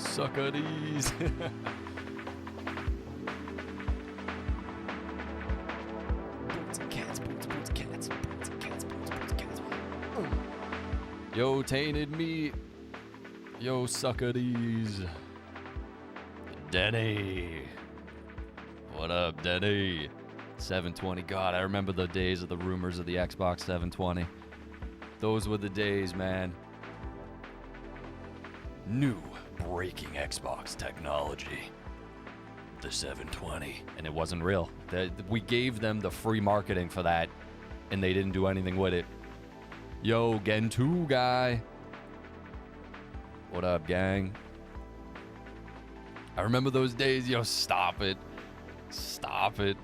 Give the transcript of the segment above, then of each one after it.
Suckeries. Yo, tainted meat. Yo, suckeries. Denny. What up, Denny? 720. God, I remember the days of the rumors of the Xbox 720. Those were the days, man. New breaking Xbox technology. The 720. And it wasn't real. We gave them the free marketing for that, and they didn't do anything with it. Yo, Gen 2 guy. What up, gang? I remember those days. Yo, stop it. Stop it.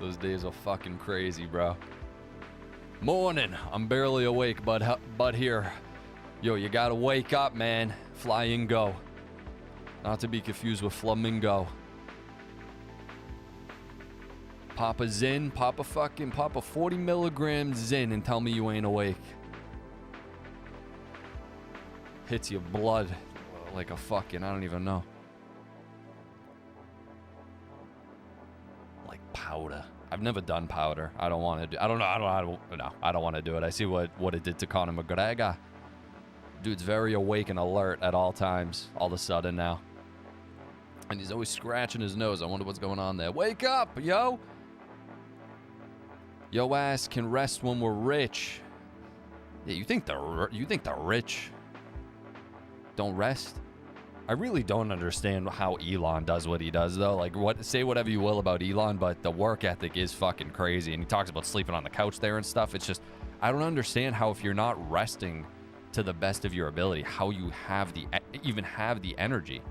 Those days are fucking crazy, bro. Morning. I'm barely awake, but here. Yo, you gotta wake up, man. Fly and go. Not to be confused with flamingo. Papa Zin, Papa 40 milligrams Zin and tell me you ain't awake. Hits your blood like a fucking, I don't even know. Like powder. I've never done powder. I don't want to do, I don't want to do it. I see what it did to Conor McGregor. Dude's very awake and alert at all times, all of a sudden now. And he's always scratching his nose. I wonder what's going on there. Wake up, yo! Yo ass can rest when we're rich. Yeah, you think the rich don't rest? I really don't understand how Elon does what he does, though. Like, say whatever you will about Elon, but the work ethic is fucking crazy. And he talks about sleeping on the couch there and stuff. It's just, I don't understand how, if you're not resting to the best of your ability, how you even have the energy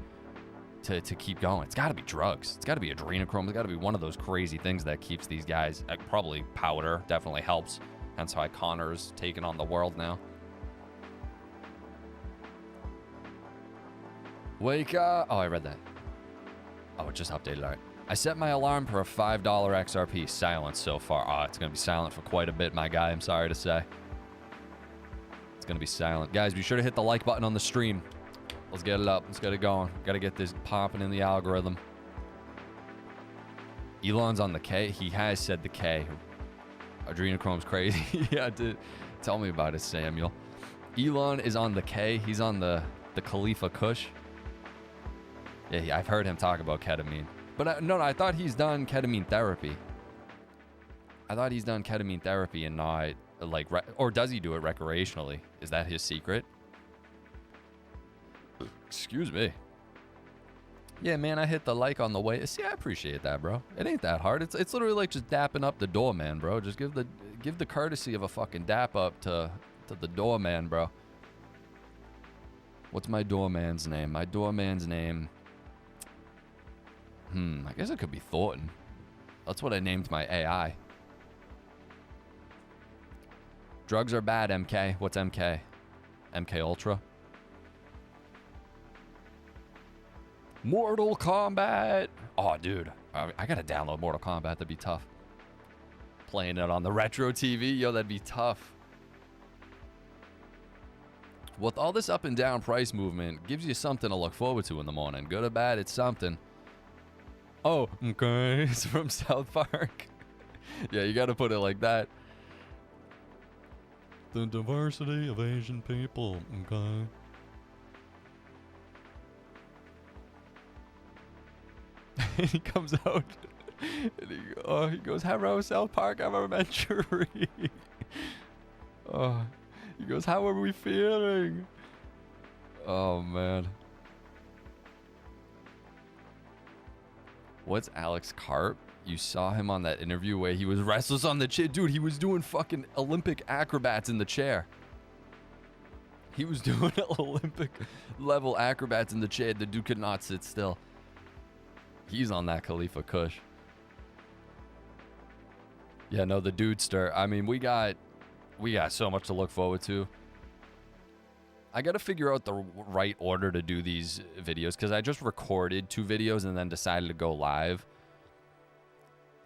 to keep going. It's got to be drugs. It's got to be adrenochrome. It's got to be one of those crazy things that keeps these guys. Probably powder definitely helps. That's why Connor's taking on the world now. Wake up. Oh, I read that. Oh, it just updated. All right. I set my alarm for a $5 XRP. Silent so far. Oh, it's going to be silent for quite a bit, my guy. I'm sorry to say. It's going to be silent. Guys, be sure to hit the like button on the stream. Let's get it up. Let's get it going. Got to get this popping in the algorithm. Elon's on the K. He has said the K. Adrenochrome's crazy. Yeah, dude. Tell me about it, Samuel. Elon is on the K. He's on the Khalifa Kush. Yeah, I've heard him talk about ketamine. But no, I thought he's done ketamine therapy. I thought he's done ketamine therapy and not, like, or does he do it recreationally? Is that his secret? Excuse me. Yeah, man, I hit the like on the way. See, I appreciate that, bro. It ain't that hard. It's literally like just dapping up the doorman, bro. Just give the courtesy of a fucking dap up to the doorman, bro. What's my doorman's name? My doorman's name. I guess it could be Thornton. That's what I named my AI. Drugs are bad, MK. What's MK? MK Ultra? Mortal Kombat. Oh, dude. I gotta download Mortal Kombat. That'd be tough. Playing it on the retro TV. Yo, that'd be tough. With all this up and down price movement, gives you something to look forward to in the morning. Good or bad, it's something. Oh, okay. It's from South Park. Yeah, you gotta put it like that. The diversity of Asian people, okay. He comes out and he goes, hello, South Park Elementary. Oh, he goes, how are we feeling? Oh, man. What's Alex Karp? You saw him on that interview where he was restless on the chair. Dude, he was doing fucking Olympic acrobats in the chair. He was doing Olympic level acrobats in the chair. The dude could not sit still. He's on that Khalifa Kush. Yeah, no, the dudester. I mean, we got so much to look forward to. I got to figure out the right order to do these videos because I just recorded 2 videos and then decided to go live.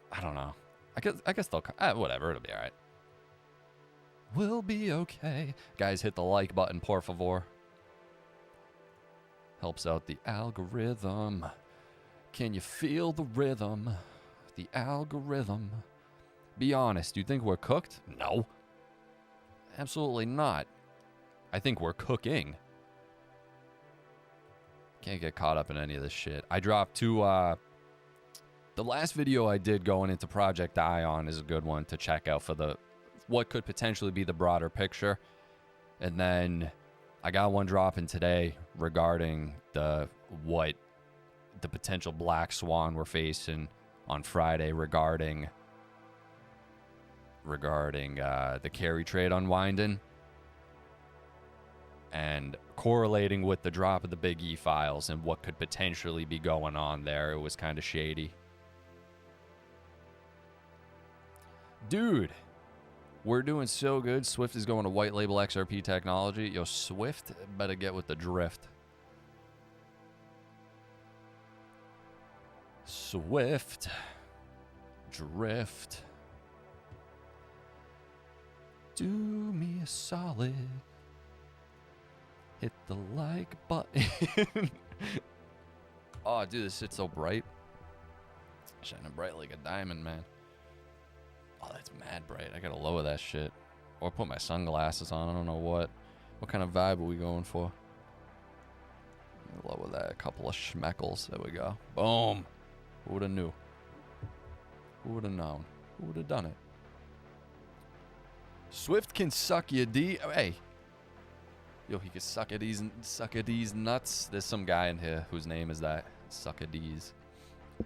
I don't know. I guess they'll whatever. It'll be all right. We'll be okay. Guys, hit the like button, por favor. Helps out the algorithm. Can you feel the rhythm? The algorithm. Be honest, do you think we're cooked? No. Absolutely not. I think we're cooking. Can't get caught up in any of this shit. I dropped two, the last video I did going into Project Ion is a good one to check out for the, what could potentially be the broader picture. And then I got one dropping today regarding what the potential black swan we're facing on Friday regarding the carry trade unwinding and correlating with the drop of the big E files and what could potentially be going on there. It was kind of shady. Dude, we're doing so good. Swift is going to white label XRP technology. Yo, Swift better get with the drift. Swift. Drift. Do me a solid. Hit the like button. Oh, dude, this shit's so bright. Shining bright like a diamond, man. Oh, that's mad bright. I gotta lower that shit. Or put my sunglasses on. I don't know what kind of vibe are we going for. Lower that a couple of schmeckles. There we go. Boom. Who would have knew? Who would have known? Who would have done it? Swift can suck your D. Oh, hey. Yo, he can suck at these nuts. There's some guy in here whose name is that. Suck at these.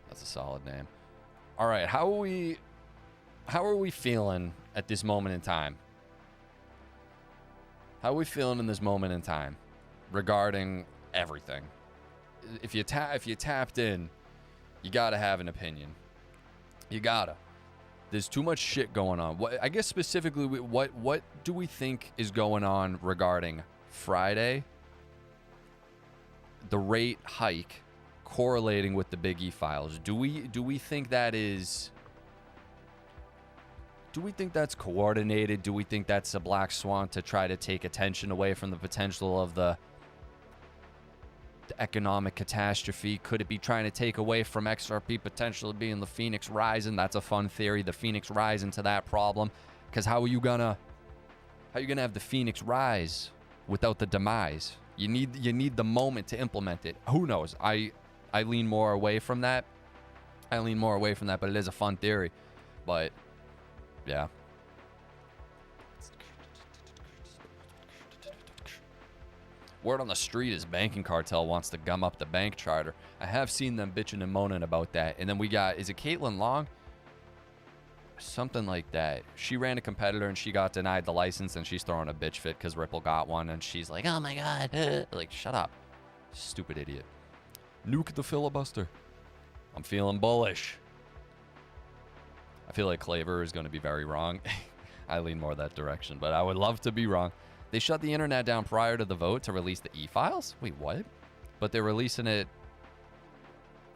That's a solid name. All right, how are we feeling at this moment in time? How are we feeling in this moment in time regarding everything? If you tapped in, you gotta have an opinion. You gotta. There's too much shit going on. I guess specifically, what do we think is going on regarding Friday? The rate hike correlating with the big E files. Do we think that is? Do we think that's coordinated? Do we think that's a black swan to try to take attention away from the potential of the economic catastrophe? Could it be trying to take away from XRP potentially being the Phoenix rising? That's a fun theory. The Phoenix rising to that problem. Because how are you gonna have the Phoenix rise without the demise? You need the moment to implement it. Who knows? I lean more away from that. But it is a fun theory. But yeah. Word on the street is banking cartel wants to gum up the bank charter. I have seen them bitching and moaning about that. And then we got, is it Caitlin Long? Something like that. She ran a competitor and she got denied the license and she's throwing a bitch fit because Ripple got one and she's like, oh my God. Like, shut up. Stupid idiot. Nuke the filibuster. I'm feeling bullish. I feel like Claver is going to be very wrong. I lean more that direction, but I would love to be wrong. They shut the internet down prior to the vote to release the e-files? Wait, what? But they're releasing it...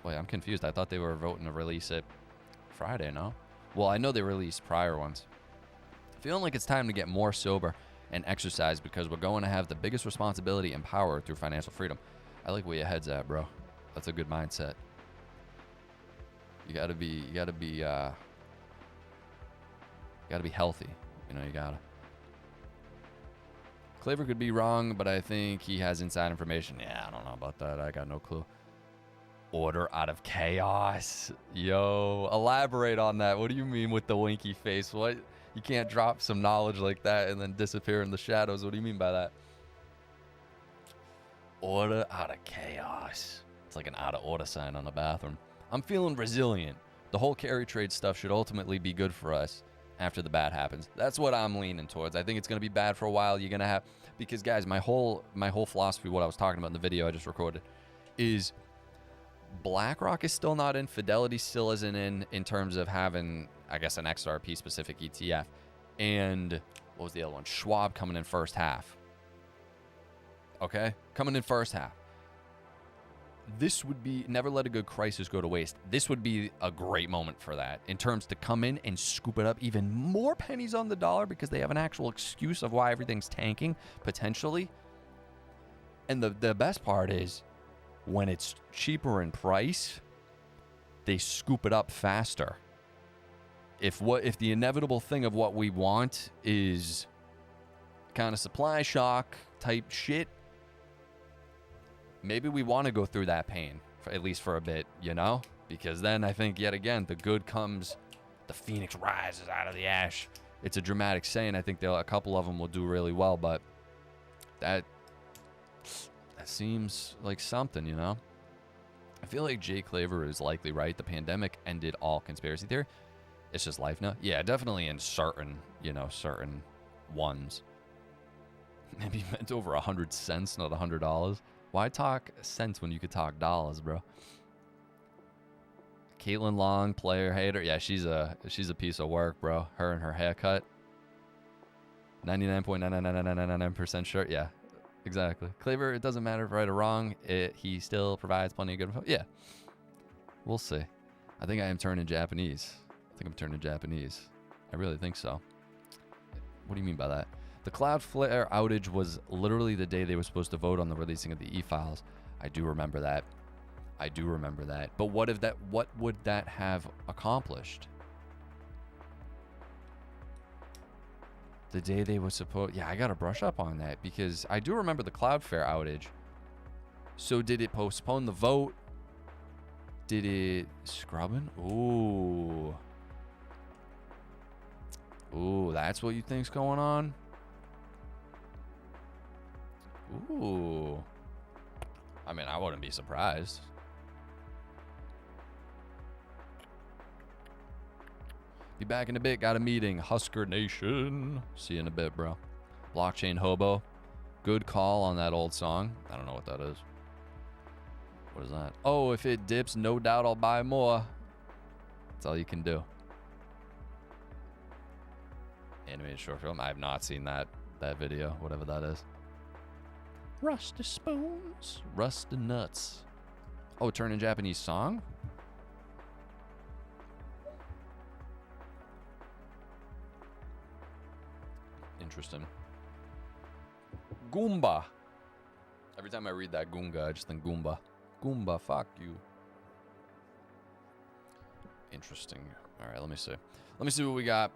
Wait, I'm confused. I thought they were voting to release it Friday, no? Well, I know they released prior ones. Feeling like it's time to get more sober and exercise because we're going to have the biggest responsibility and power through financial freedom. I like where your head's at, bro. That's a good mindset. You gotta be healthy. You know, you gotta. Claver could be wrong, but I think he has inside information. Yeah, I don't know about that. I got no clue. Order out of chaos. Yo, elaborate on that. What do you mean with the winky face? What? You can't drop some knowledge like that and then disappear in the shadows. What do you mean by that? Order out of chaos. It's like an out of order sign on the bathroom. I'm feeling resilient. The whole carry trade stuff should ultimately be good for us after the bad happens. That's what I'm leaning towards. I think it's going to be bad for a while. You're going to have, because guys, my whole philosophy, what I was talking about in the video I just recorded, is BlackRock is still not in, Fidelity still isn't in terms of having, I guess, an XRP specific ETF. And what was the other one? Schwab coming in first half. Okay? Coming in first half. This would be, never let a good crisis go to waste. This would be a great moment for that in terms to come in and scoop it up even more pennies on the dollar because they have an actual excuse of why everything's tanking, potentially. And the best part is when it's cheaper in price, they scoop it up faster. If the inevitable thing of what we want is kind of supply shock type shit, maybe we want to go through that pain, at least for a bit, you know? Because then I think, yet again, the good comes, the phoenix rises out of the ash. It's a dramatic saying. I think a couple of them will do really well, but that seems like something, you know? I feel like Jay Claver is likely right. The pandemic ended all conspiracy theory. It's just life now. Yeah, definitely in certain ones. Maybe meant over 100 cents, not $100. Why talk cents when you could talk dollars, bro? Caitlin Long, player hater. Yeah, she's a piece of work, bro. Her and her haircut. 99.99999% sure. Yeah, exactly. Claver, it doesn't matter if right or wrong. He still provides plenty of good info. Yeah, we'll see. I think I am turning Japanese. I really think so. What do you mean by that? The Cloudflare outage was literally the day they were supposed to vote on the releasing of the e-files. I do remember that. But what would that have accomplished? The day they were supposed... Yeah, I got to brush up on that because I do remember the Cloudflare outage. So did it postpone the vote? Did it... Scrubbing? Ooh, that's what you think's going on? Ooh. I mean, I wouldn't be surprised. Be back in a bit. Got a meeting. Husker Nation. See you in a bit, bro. Blockchain Hobo. Good call on that old song. I don't know what that is. What is that? Oh, if it dips, no doubt I'll buy more. That's all you can do. Animated short film. I have not seen that video, whatever that is. Rusty spoons, rusty nuts. Oh, turn in Japanese song? Interesting. Goomba. Every time I read that Goonga, I just think Goomba. Goomba, fuck you. Interesting. All right, let me see. Let me see what we got.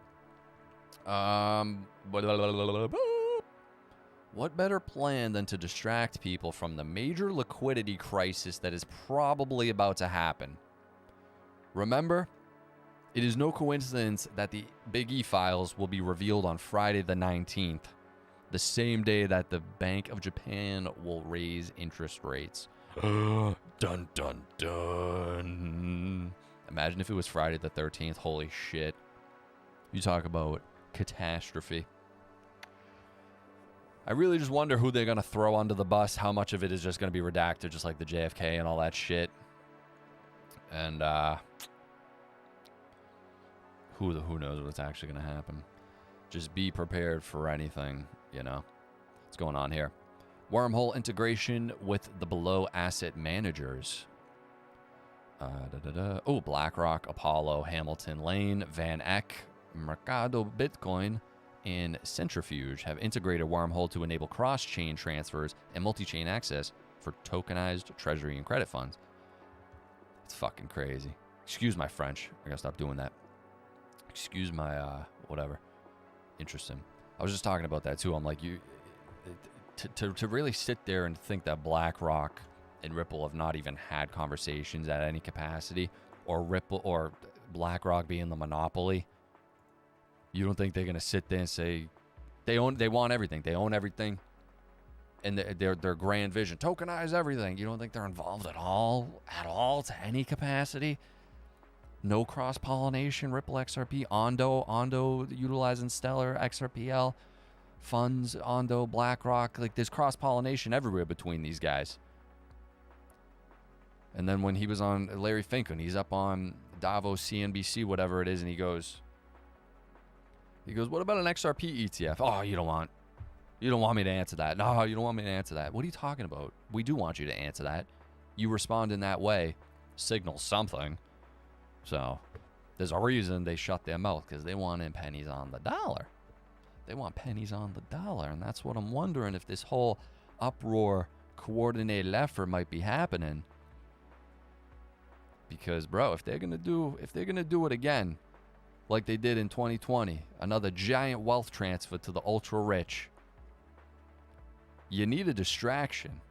What better plan than to distract people from the major liquidity crisis that is probably about to happen? Remember, it is no coincidence that the Big E files will be revealed on Friday the 19th, the same day that the Bank of Japan will raise interest rates. Dun, dun, dun. Imagine if it was Friday the 13th. Holy shit. You talk about catastrophe. I really just wonder who they're going to throw under the bus, how much of it is just going to be redacted, just like the JFK and all that shit. And who knows what's actually going to happen. Just be prepared for anything, you know. What's going on here? Wormhole integration with the below asset managers. Oh, BlackRock, Apollo, Hamilton Lane, Van Eck, Mercado Bitcoin, and Centrifuge have integrated Wormhole to enable cross-chain transfers and multi-chain access for tokenized treasury and credit funds. It's fucking crazy. Excuse my French. I gotta stop doing that. Excuse my, whatever. Interesting. I was just talking about that, too. I'm like, to really sit there and think that BlackRock and Ripple have not even had conversations at any capacity, or Ripple or BlackRock being the monopoly. You don't think they're gonna sit there and say they want everything. They own everything, and their grand vision, tokenize everything. You don't think they're involved at all to any capacity? No cross pollination. Ripple XRP, Ondo utilizing Stellar XRPL funds, Ondo, BlackRock. Like there's cross pollination everywhere between these guys. And then when he was on Larry Fink, and he's up on Davos, CNBC, whatever it is, and he goes, what about an XRP ETF? Oh, you don't want me to answer that. No, you don't want me to answer that. What are you talking about? We do want you to answer that. You respond in that way, signal something. So there's a reason they shut their mouth, because they want pennies on the dollar. They want pennies on the dollar, and that's what I'm wondering, if this whole uproar coordinated effort might be happening. Because, bro, if they're gonna do it again, like they did in 2020, another giant wealth transfer to the ultra rich, you need a distraction.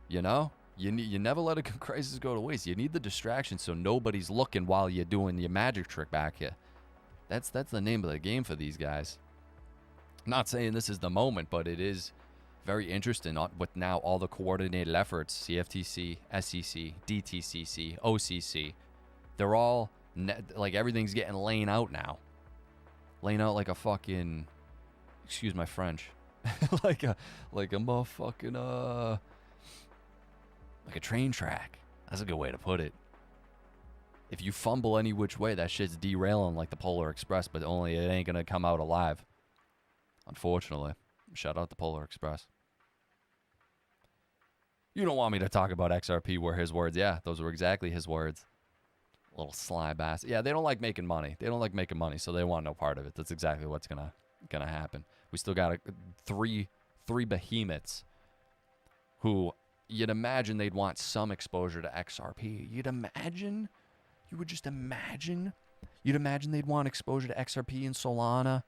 You know, you never let a crisis go to waste. You need the distraction so nobody's looking while you're doing your magic trick back here. That's the name of the game for these guys. Not saying this is the moment, but it is very interesting with now all the coordinated efforts, CFTC, SEC, DTCC, OCC. They're all, like, everything's getting laid out now. Laying out like a fucking, excuse my French, like a motherfucking, like a train track. That's a good way to put it. If you fumble any which way, that shit's derailing like the Polar Express, but only it ain't gonna come out alive. Unfortunately. Shout out the Polar Express. You don't want me to talk about XRP were his words. Yeah, those were exactly his words. Little sly bastard. Yeah, they don't like making money. They don't like making money, so they want no part of it. That's exactly what's gonna happen. We still got three behemoths who you'd imagine they'd want some exposure to XRP. You'd imagine they'd want exposure to XRP and Solana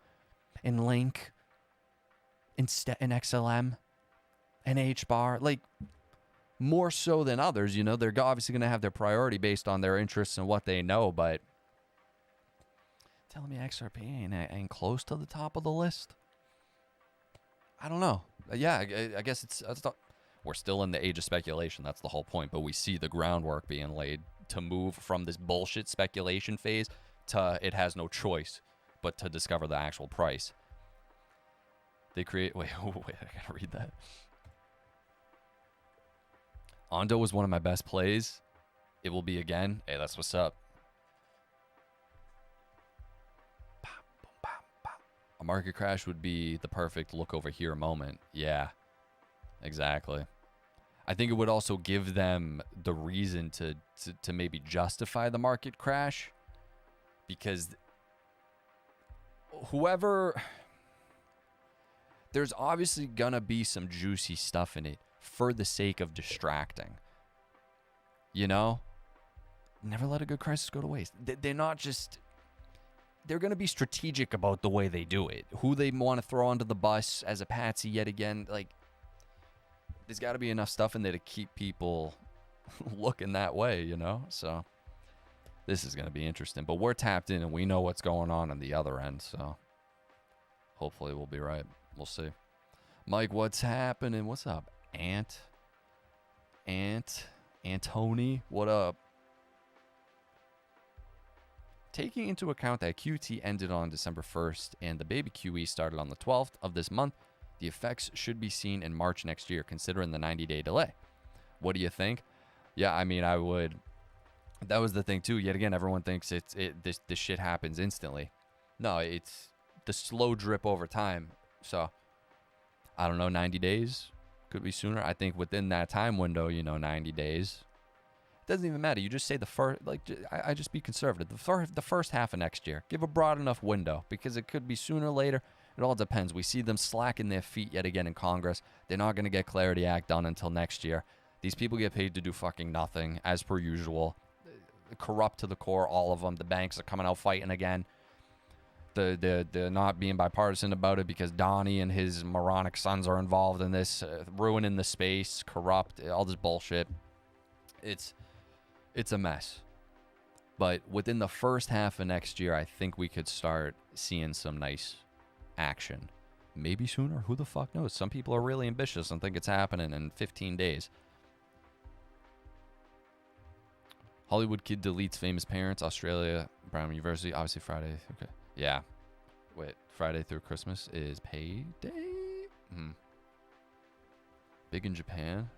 and Link and XLM and HBAR. Like, more so than others, you know. They're obviously going to have their priority based on their interests and what they know, but telling me XRP ain't close to the top of the list? I don't know. Yeah, I guess we're still in the age of speculation. That's the whole point, but we see the groundwork being laid to move from this bullshit speculation phase to it has no choice but to discover the actual price. They create... Wait, I gotta read that. Ondo was one of my best plays. It will be again. Hey, that's what's up. A market crash would be the perfect look over here moment. Yeah, exactly. I think it would also give them the reason to maybe justify the market crash, because there's obviously gonna be some juicy stuff in it for the sake of distracting. You know? Never let a good crisis go to waste. They're not just... They're going to be strategic about the way they do it. Who they want to throw under the bus as a patsy yet again. Like, there's got to be enough stuff in there to keep people looking that way, you know? So, this is going to be interesting. But we're tapped in and we know what's going on the other end. So, hopefully we'll be right. We'll see. Mike, what's happening? What's up? Antony, what up? Taking into account that QT ended on December 1st and the baby QE started on the 12th of this month, the effects should be seen in March next year, considering the 90-day delay. What do you think? Yeah, I mean, I would. That was the thing too. Yet again, everyone thinks this shit happens instantly. No, it's the slow drip over time. So, I don't know, 90 days. Could be sooner. I think within that time window, 90 days. It doesn't even matter. You just say the first, I just be conservative. The first half of next year. Give a broad enough window, because it could be sooner or later. It all depends. We see them slacking their feet yet again in Congress. They're not going to get Clarity Act done until next year. These people get paid to do fucking nothing, as per usual. Corrupt to the core, all of them. The banks are coming out fighting again. They're not being bipartisan about it because Donnie and his moronic sons are involved in this, ruining the space, corrupt, all this bullshit. It's a mess. But within the first half of next year, I think we could start seeing some nice action. Maybe sooner. Who the fuck knows? Some people are really ambitious and think it's happening in 15 days. Hollywood kid deletes famous parents. Australia, Brown University. Obviously Friday. Okay. Yeah. Wait, Friday through Christmas is payday? Big in Japan?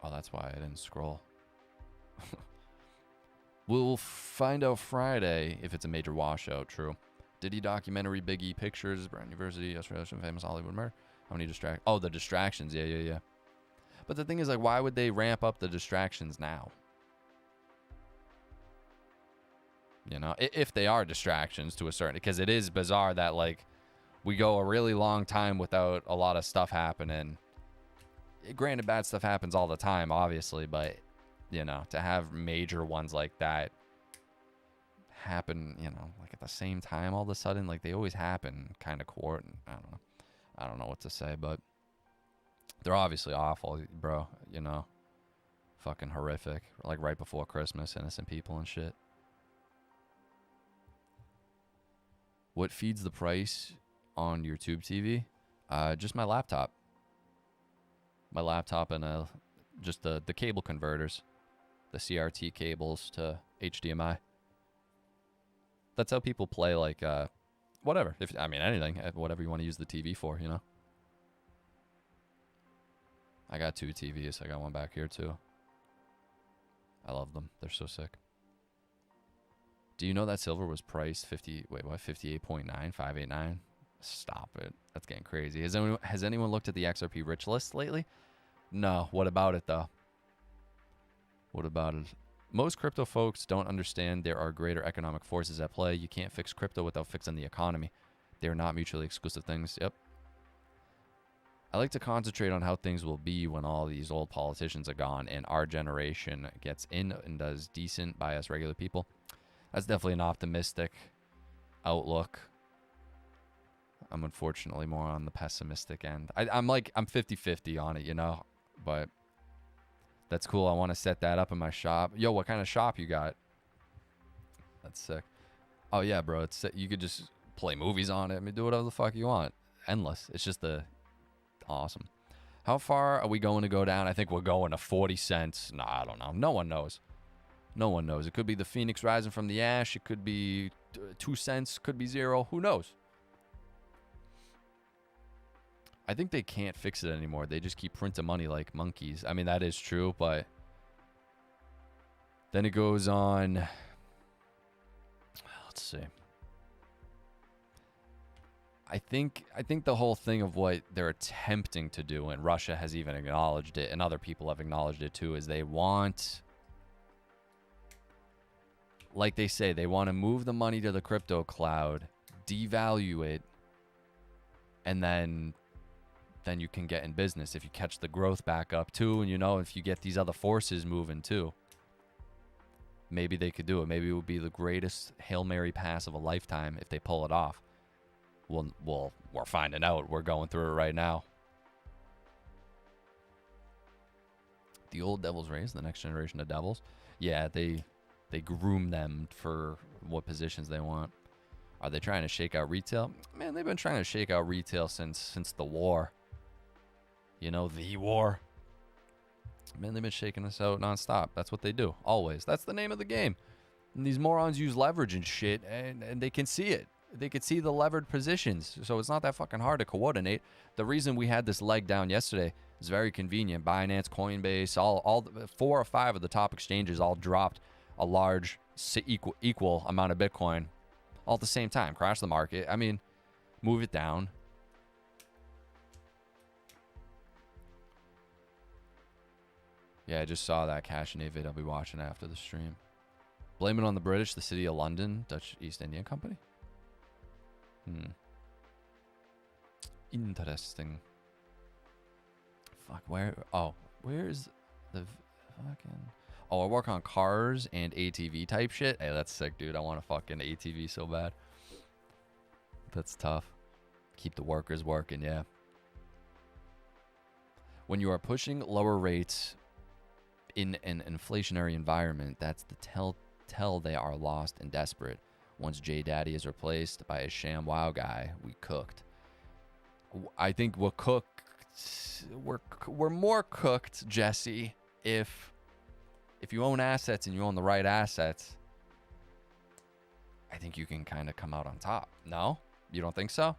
Oh, that's why I didn't scroll. We'll find out Friday if it's a major washout, true. Diddy documentary, Big E pictures, Brown University, Australia, famous Hollywood murder. How many Oh, the distractions. Yeah. But the thing is, like, why would they ramp up the distractions now? You know, if they are distractions to a certain, because it is bizarre that like we go a really long time without a lot of stuff happening. Granted, bad stuff happens all the time, obviously, but you know, to have major ones like that happen, you know, like at the same time all of a sudden, like they always happen, kind of coordinate. I don't know what to say, but they're obviously awful, bro. You know, fucking horrific. Like right before Christmas, innocent people and shit. What feeds the price on your tube TV? Just my laptop. My laptop and just the cable converters, the CRT cables to HDMI. That's how people play, like whatever. If I mean anything, whatever you want to use the TV for, you know. I got 2 TVs. I got one back here too. I love them. They're so sick. Do you know that silver was priced 58.9589? Stop it. That's getting crazy. Has anyone looked at the XRP rich list lately? No. What about it though? What about it? Most crypto folks don't understand there are greater economic forces at play. You can't fix crypto without fixing the economy. They are not mutually exclusive things. Yep. I like to concentrate on how things will be when all these old politicians are gone and our generation gets in and does decent by us regular people. That's definitely an optimistic outlook. I'm unfortunately more on the pessimistic end. I'm 50-50 on it, you know, but that's cool. I want to set that up in my shop. Yo, what kind of shop you got? That's sick. Oh yeah, bro. It's you could just play movies on it. I mean, do whatever the fuck you want. Endless. It's just awesome. How far are we going to go down? I think we're going to 40 cents. No, I don't know. No one knows. No one knows. It could be the phoenix rising from the ash. It could be 2 cents. Could be 0. Who knows? I think they can't fix it anymore. They just keep printing money like monkeys. I mean, that is true, but then it goes on. Let's see. I think the whole thing of what they're attempting to do, and Russia has even acknowledged it, and other people have acknowledged it too, is they want, like they say, they want to move the money to the crypto cloud, devalue it, and then you can get in business if you catch the growth back up too, and you know, if you get these other forces moving too. Maybe they could do it. Maybe it would be the greatest Hail Mary pass of a lifetime if they pull it off. Well, we're finding out. We're going through it right now. The old devils raised the next generation of devils. Yeah, they groom them for what positions they want. Are they trying to shake out retail? Man, they've been trying to shake out retail since the war. You know, the war. Man, they've been shaking us out nonstop. That's what they do. Always. That's the name of the game. And these morons use leverage and shit, and they can see it. They could see the levered positions. So it's not that fucking hard to coordinate. The reason we had this leg down yesterday is very convenient. Binance, Coinbase, all 4 or 5 of the top exchanges all dropped a large equal amount of Bitcoin all at the same time. Crash the market. I mean, move it down. Yeah, I just saw that Cash and vid. I'll be watching after the stream. Blame it on the British, the city of London, Dutch East India Company. Interesting. Fuck, where? Oh, where's the fucking... Oh, I work on cars and ATV type shit. Hey, that's sick, dude. I want a fucking ATV so bad. That's tough. Keep the workers working, yeah. When you are pushing lower rates in an inflationary environment, that's the tell they are lost and desperate. Once J Daddy is replaced by a sham wow guy, we cooked. I think we're cooked. We're more cooked, Jesse, if you own assets and you own the right assets. I think you can kind of come out on top. No? You don't think so?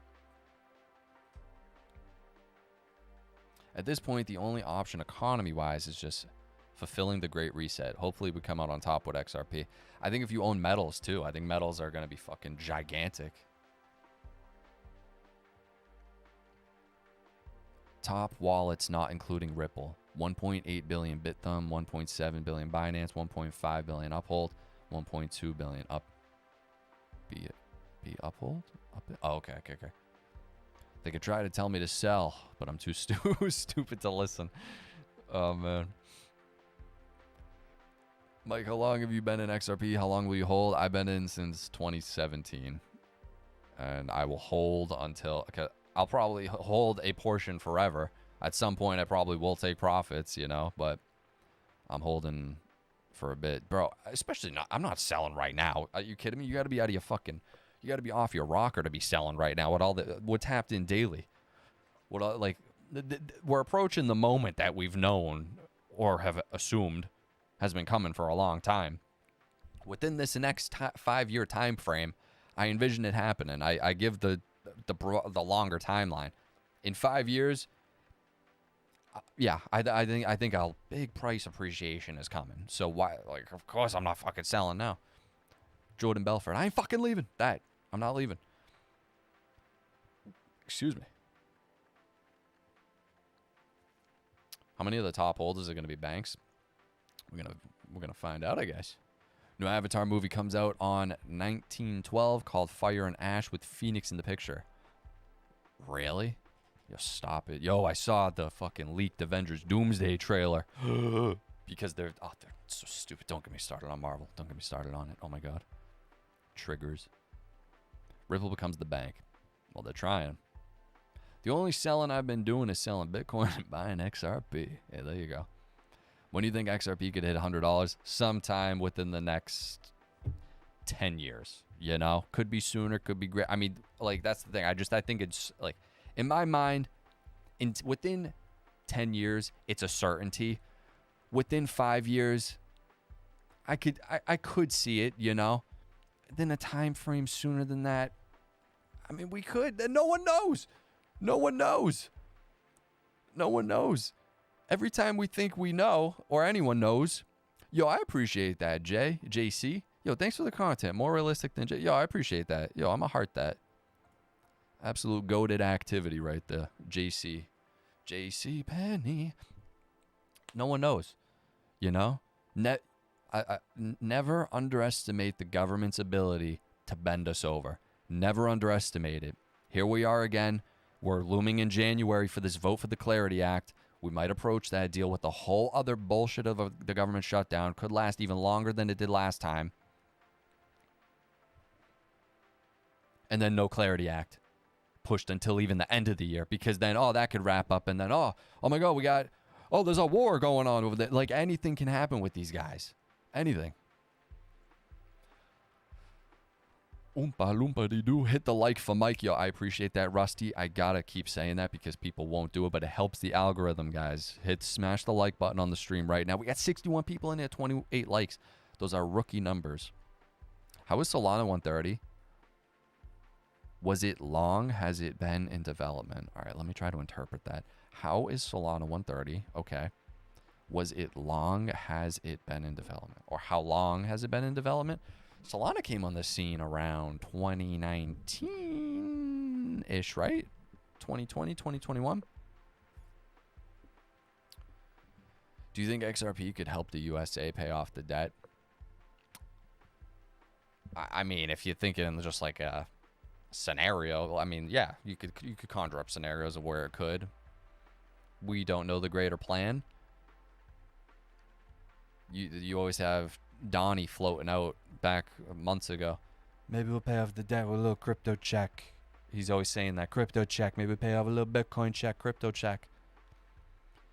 At this point, the only option economy-wise is just fulfilling the Great Reset. Hopefully we come out on top with XRP. I think if you own metals too, I think metals are going to be fucking gigantic. Top wallets not including Ripple. 1.8 billion Bithumb, 1.7 billion Binance, 1.5 billion Uphold, 1.2 billion Up. Be uphold? Oh, okay. They could try to tell me to sell, but I'm too stupid to listen. Oh, man. Mike, how long have you been in XRP? How long will you hold? I've been in since 2017. And I will hold until... Okay, I'll probably hold a portion forever. At some point, I probably will take profits, you know, but I'm holding for a bit. Bro, especially not... I'm not selling right now. Are you kidding me? You got to be out of your fucking... You got to be off your rocker to be selling right now with all the... What's tapped in daily. We're approaching the moment that we've known or have assumed has been coming for a long time. Within this next 5-year time frame, I envision it happening. I give the longer timeline. In 5 years, yeah, I think a big price appreciation is coming. So why? Like, of course, I'm not fucking selling now. Jordan Belfort, I ain't fucking leaving. I'm not leaving. Excuse me. How many of the top holders are going to be banks? We're gonna find out, I guess. New Avatar movie comes out on 19/12 called Fire and Ash with Phoenix in the picture. Really? Yo, stop it. Yo, I saw the fucking leaked Avengers Doomsday trailer. Because they're so stupid. Don't get me started on Marvel. Don't get me started on it. Oh my god. Triggers. Ripple becomes the bank. Well, they're trying. The only selling I've been doing is selling Bitcoin and buying XRP. Yeah, there you go. When do you think XRP could hit $100? Sometime within the next 10 years. You know? Could be sooner, could be great. I mean, like, that's the thing. I think it's, like, in my mind, within 10 years, it's a certainty. Within 5 years, I could see it, you know? Then a time frame sooner than that, I mean, we could. No one knows. No one knows. No one knows. Every time we think we know, or anyone knows, yo, I appreciate that, JC. Yo, thanks for the content. More realistic than Yo, I appreciate that. Yo, I'm a heart that. Absolute goated activity right there. JC Penny. No one knows. You know? Never underestimate the government's ability to bend us over. Never underestimate it. Here we are again. We're looming in January for this vote for the Clarity Act. We might approach that deal with the whole other bullshit of the government shutdown. Could last even longer than it did last time. And then no Clarity Act. Pushed until even the end of the year. Because then, that could wrap up. And then, oh my God, there's a war going on over there. Like, anything can happen with these guys. Anything. Oompa loompa dee doo. Hit the like for Mike. Yo, I appreciate that, Rusty. I gotta keep saying that because people won't do it, but it helps the algorithm, guys. Smash the like button on the stream right now. We got 61 people in there, 28 likes. Those are rookie numbers. How is Solana 130? Was it long? Has it been in development? All right, let me try to interpret that. How is Solana 130? Okay. Was it long? Has it been in development? Or how long has it been in development? Solana came on the scene around 2019-ish, right? 2020, 2021? Do you think XRP could help the USA pay off the debt? I mean, if you're thinking just like a scenario, I mean, yeah, you could conjure up scenarios of where it could. We don't know the greater plan. You always have Donnie floating out back months ago. Maybe we'll pay off the debt with a little crypto check. He's always saying that. Crypto check. Maybe we'll pay off a little Bitcoin check. Crypto check.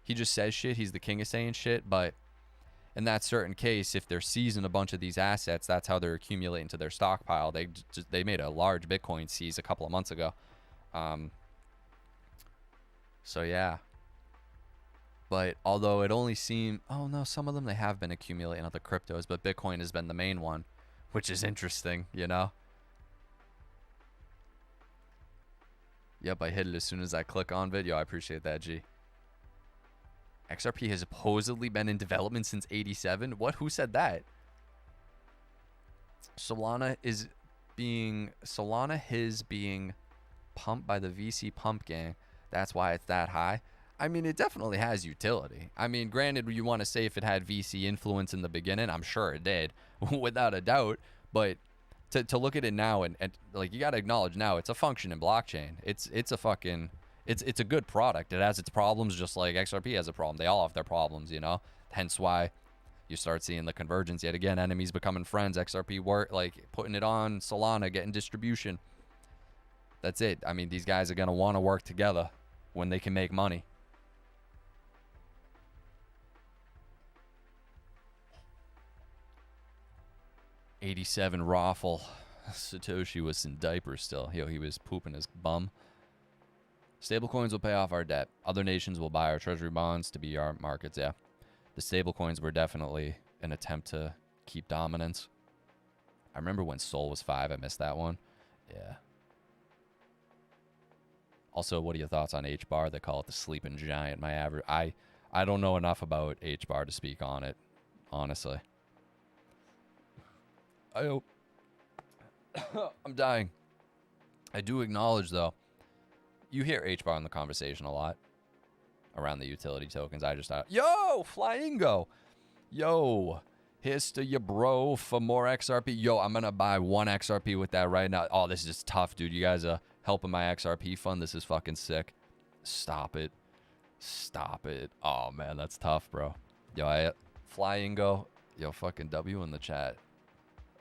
He just says shit. He's the king of saying shit. But in that certain case, if they're seizing a bunch of these assets, that's how they're accumulating to their stockpile. They made a large Bitcoin seize a couple of months ago. So yeah. But although it only seemed, some of them, they have been accumulating other cryptos, but Bitcoin has been the main one, which is interesting, you know? Yep, I hit it as soon as I click on video. I appreciate that, G. XRP has supposedly been in development since 87. What? Who said that? Solana is being pumped by the VC pump gang. That's why it's that high. I mean, it definitely has utility. I mean, granted, you want to say if it had VC influence in the beginning, I'm sure it did, without a doubt. But To look at it now and like you got to acknowledge now it's a functioning blockchain. It's a fucking it's a good product. It has its problems just like XRP has a problem. They all have their problems, you know. Hence why you start seeing the convergence yet again. Enemies becoming friends. XRP work like putting it on Solana, getting distribution. That's it. I mean, these guys are gonna want to work together when they can make money. $87 Raffle. Satoshi was in diapers still. Yo, he was pooping his bum. Stablecoins will pay off our debt. Other nations will buy our treasury bonds to be our markets. Yeah. The stablecoins were definitely an attempt to keep dominance. I remember when Sol was 5. I missed that one. Yeah. Also, what are your thoughts on H-bar? They call it the sleeping giant. I don't know enough about H-bar to speak on it, honestly. I hope. I'm dying. I do acknowledge, though, you hear H-bar in the conversation a lot around the utility tokens. I just thought, yo, Flyingo. Yo, here's to your bro for more XRP. Yo, I'm going to buy 1 XRP with that right now. Oh, this is just tough, dude. You guys are helping my XRP fund. This is fucking sick. Stop it. Stop it. Oh, man, that's tough, bro. Yo, Flyingo. Yo, fucking W in the chat.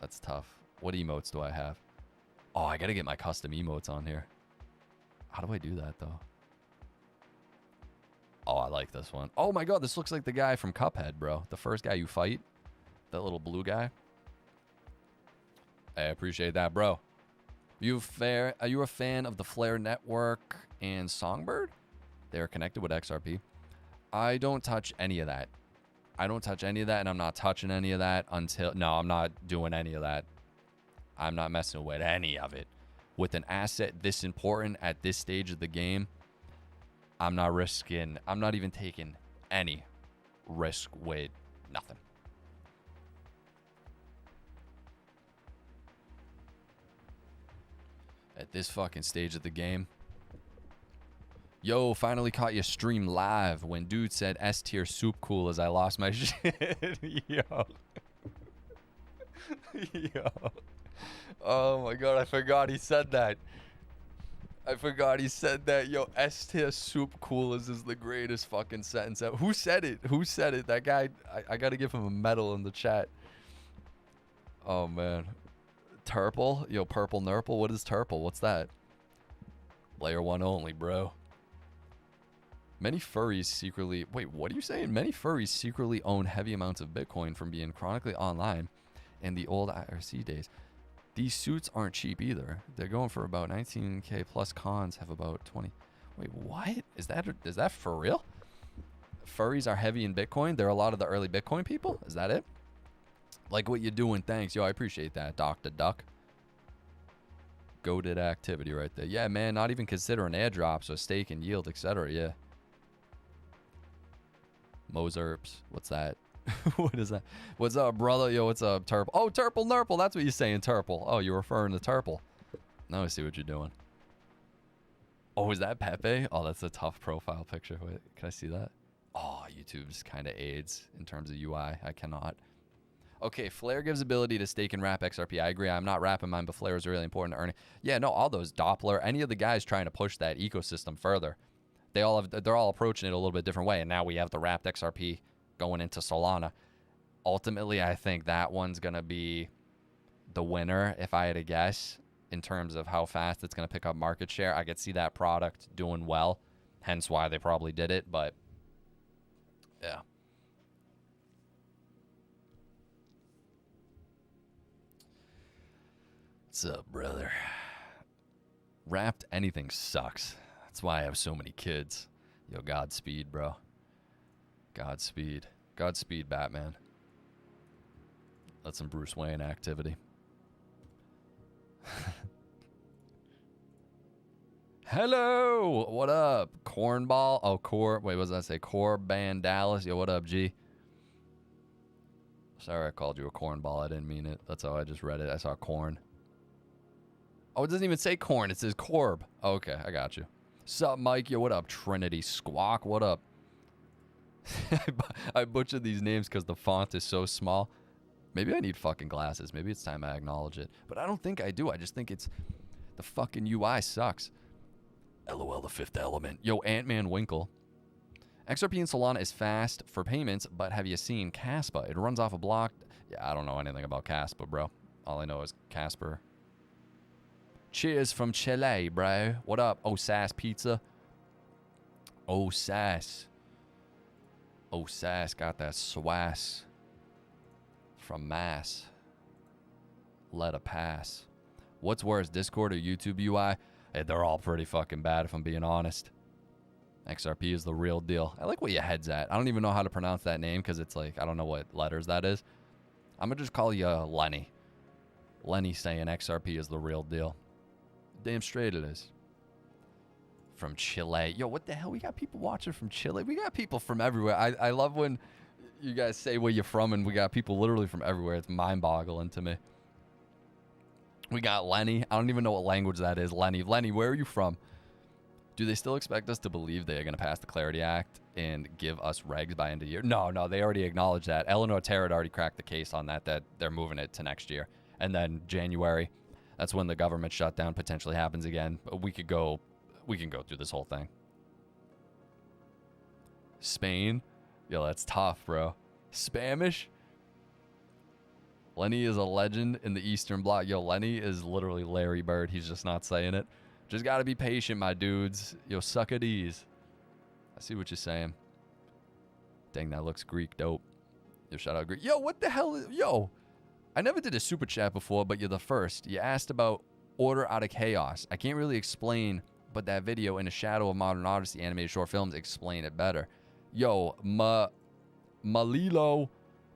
That's tough. What emotes do I have? Oh, I got to get my custom emotes on here. How do I do that, though? Oh, I like this one. Oh, my God. This looks like the guy from Cuphead, bro. The first guy you fight. That little blue guy. I appreciate that, bro. Are you a fan of the Flare Network and Songbird? They're connected with XRP. I don't touch any of that. I don't touch any of that, and I'm not touching any of that until... No, I'm not doing any of that. I'm not messing with any of it. With an asset this important at this stage of the game, I'm not risking... I'm not even taking any risk with nothing. At this fucking stage of the game. Yo, finally caught you stream live when dude said S tier soup cool as I lost my shit. Yo. Yo. Oh my God, I forgot he said that. I forgot he said that. Yo, S tier soup cool is the greatest fucking sentence ever. Who said it? Who said it? That guy, I gotta give him a medal in the chat. Oh man. Turple? Yo, purple nurple? What is turple? What's that? Layer 1 only, bro. Many furries secretly... Wait, what are you saying? Many furries secretly own heavy amounts of Bitcoin from being chronically online in the old IRC days. These suits aren't cheap either. They're going for about 19K plus cons have about 20... Wait, what? Is that for real? Furries are heavy in Bitcoin? They're a lot of the early Bitcoin people? Is that it? Like what you're doing, thanks. Yo, I appreciate that, Dr. Duck. Goated activity right there. Yeah, man, not even considering airdrops or stake and yield, etc. Yeah. Mozerps. What's that? What is that? What's up, brother? Yo, what's up, Turple? Oh, Turple Nurple. That's what you're saying, Turple. Oh, you're referring to Turple. Now I see what you're doing. Oh, is that Pepe? Oh, that's a tough profile picture. Wait, can I see that? Oh, YouTube's kind of aids in terms of UI. I cannot. Okay, Flare gives ability to stake and wrap XRP. I agree. I'm not wrapping mine, but Flare is really important to earning. Yeah, no, all those Doppler, any of the guys trying to push that ecosystem further, they're all approaching it a little bit different way. And now we have the wrapped XRP going into Solana. Ultimately, I think that one's going to be the winner, if I had to guess, in terms of how fast it's going to pick up market share. I could see that product doing well, hence why they probably did it. But, yeah. What's up, brother? Wrapped anything sucks. That's why I have so many kids. Yo, Godspeed, bro. Godspeed. Godspeed, Batman. That's some Bruce Wayne activity. Hello! What up? Cornball? Oh, wait, what does that say? Corban Dallas? Yo, what up, G? Sorry I called you a cornball. I didn't mean it. That's how I just read it. I saw corn. Oh, it doesn't even say corn. It says Corb. Oh, okay, I got you. Sup, Mike? Yo, what up? Trinity Squawk? What up? I butchered these names because the font is so small. Maybe I need fucking glasses. Maybe it's time I acknowledge it. But I don't think I do. I just think it's the fucking UI sucks. LOL, the fifth element. Yo, Ant-Man Winkle. XRP and Solana is fast for payments, but have you seen Caspa? It runs off a block. Yeah, I don't know anything about Caspa, bro. All I know is Casper. Cheers from Chile, bro. What up? Oh, Sass Pizza. Oh, Sass. Oh, Sass got that swass from Mass. Let a pass. What's worse, Discord or YouTube UI? Hey, they're all pretty fucking bad if I'm being honest. XRP is the real deal. I like where your head's at. I don't even know how to pronounce that name because it's like, I don't know what letters that is. I'm going to just call you Lenny. Lenny saying XRP is the real deal. Damn straight it is. From Chile. Yo, what the hell? We got people watching from Chile. We got people from everywhere. I love when you guys say where you're from and we got people literally from everywhere. It's mind-boggling to me. We got Lenny. I don't even know what language that is. Lenny, where are you from? Do they still expect us to believe they are going to pass the Clarity Act and give us regs by end of year? No, they already acknowledged that. Eleanor Terra already cracked the case on that they're moving it to next year. And then January, that's when the government shutdown potentially happens again. We can go through this whole thing. Spain? Yo, that's tough, bro. Spanish? Lenny is a legend in the Eastern Bloc. Yo, Lenny is literally Larry Bird. He's just not saying it. Just got to be patient, my dudes. Yo, suck at ease. I see what you're saying. Dang, that looks Greek dope. Yo, shout out Greek. Yo, what the hell? Yo, I never did a super chat before, but you're the first. You asked about Order Out of Chaos. I can't really explain, but that video in the Shadow of Modern Odyssey animated short films explain it better. Yo, Malilo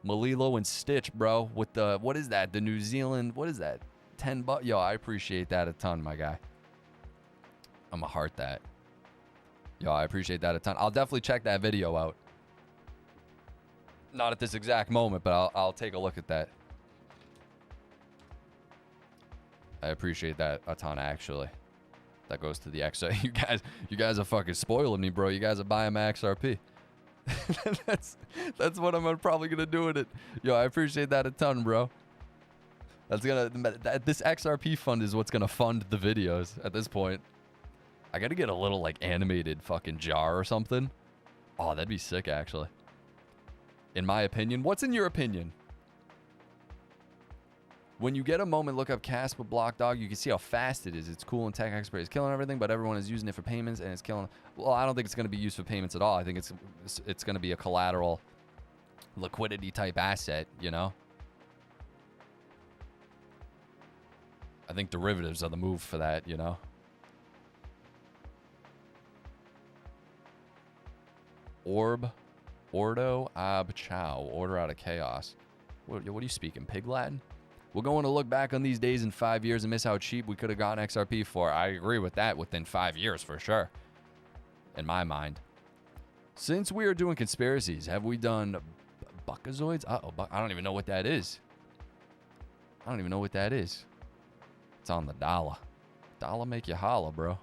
and Stitch, bro. With the, what is that? The New Zealand, what is that? $10. Yo, I appreciate that a ton, my guy. I'm gonna heart that. Yo, I appreciate that a ton. I'll definitely check that video out. Not at this exact moment, but I'll take a look at that. I appreciate that a ton, actually. That goes to the XRP. You guys are fucking spoiling me, bro. You guys are buying my XRP. that's what I'm probably gonna do with it. Yo, I appreciate that a ton, bro. This XRP fund is what's gonna fund the videos at this point. I gotta get a little like animated fucking jar or something. Oh, that'd be sick, actually. In my opinion. What's in your opinion? When you get a moment, look up Caspa Block Dog. You can see how fast it is. It's cool and tech expert is killing everything, but everyone is using it for payments and it's killing. Well, I don't think it's going to be used for payments at all. I think it's going to be a collateral liquidity type asset, you know? I think derivatives are the move for that, you know? Ordo Ab Chow. Order Out of Chaos. What are you speaking? Pig Latin? We're going to look back on these days in 5 years and miss how cheap we could have gotten XRP for. I agree with that within 5 years for sure. In my mind. Since we are doing conspiracies, have we done Buckazoids? Uh-oh, I don't even know what that is. It's on the dollar. Dollar make you holla, bro.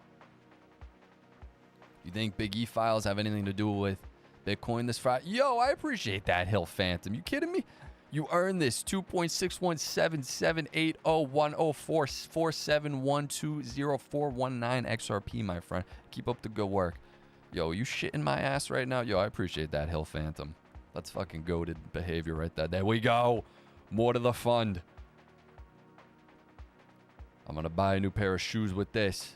You think Big E files have anything to do with Bitcoin this Friday? Yo, I appreciate that, Hill Phantom. You kidding me? You earned this 2.61778010447120419 XRP, my friend. Keep up the good work. Yo, you shitting my ass right now? Yo, I appreciate that, Hill Phantom. That's fucking goated behavior right there. There we go. More to the fund. I'm going to buy a new pair of shoes with this.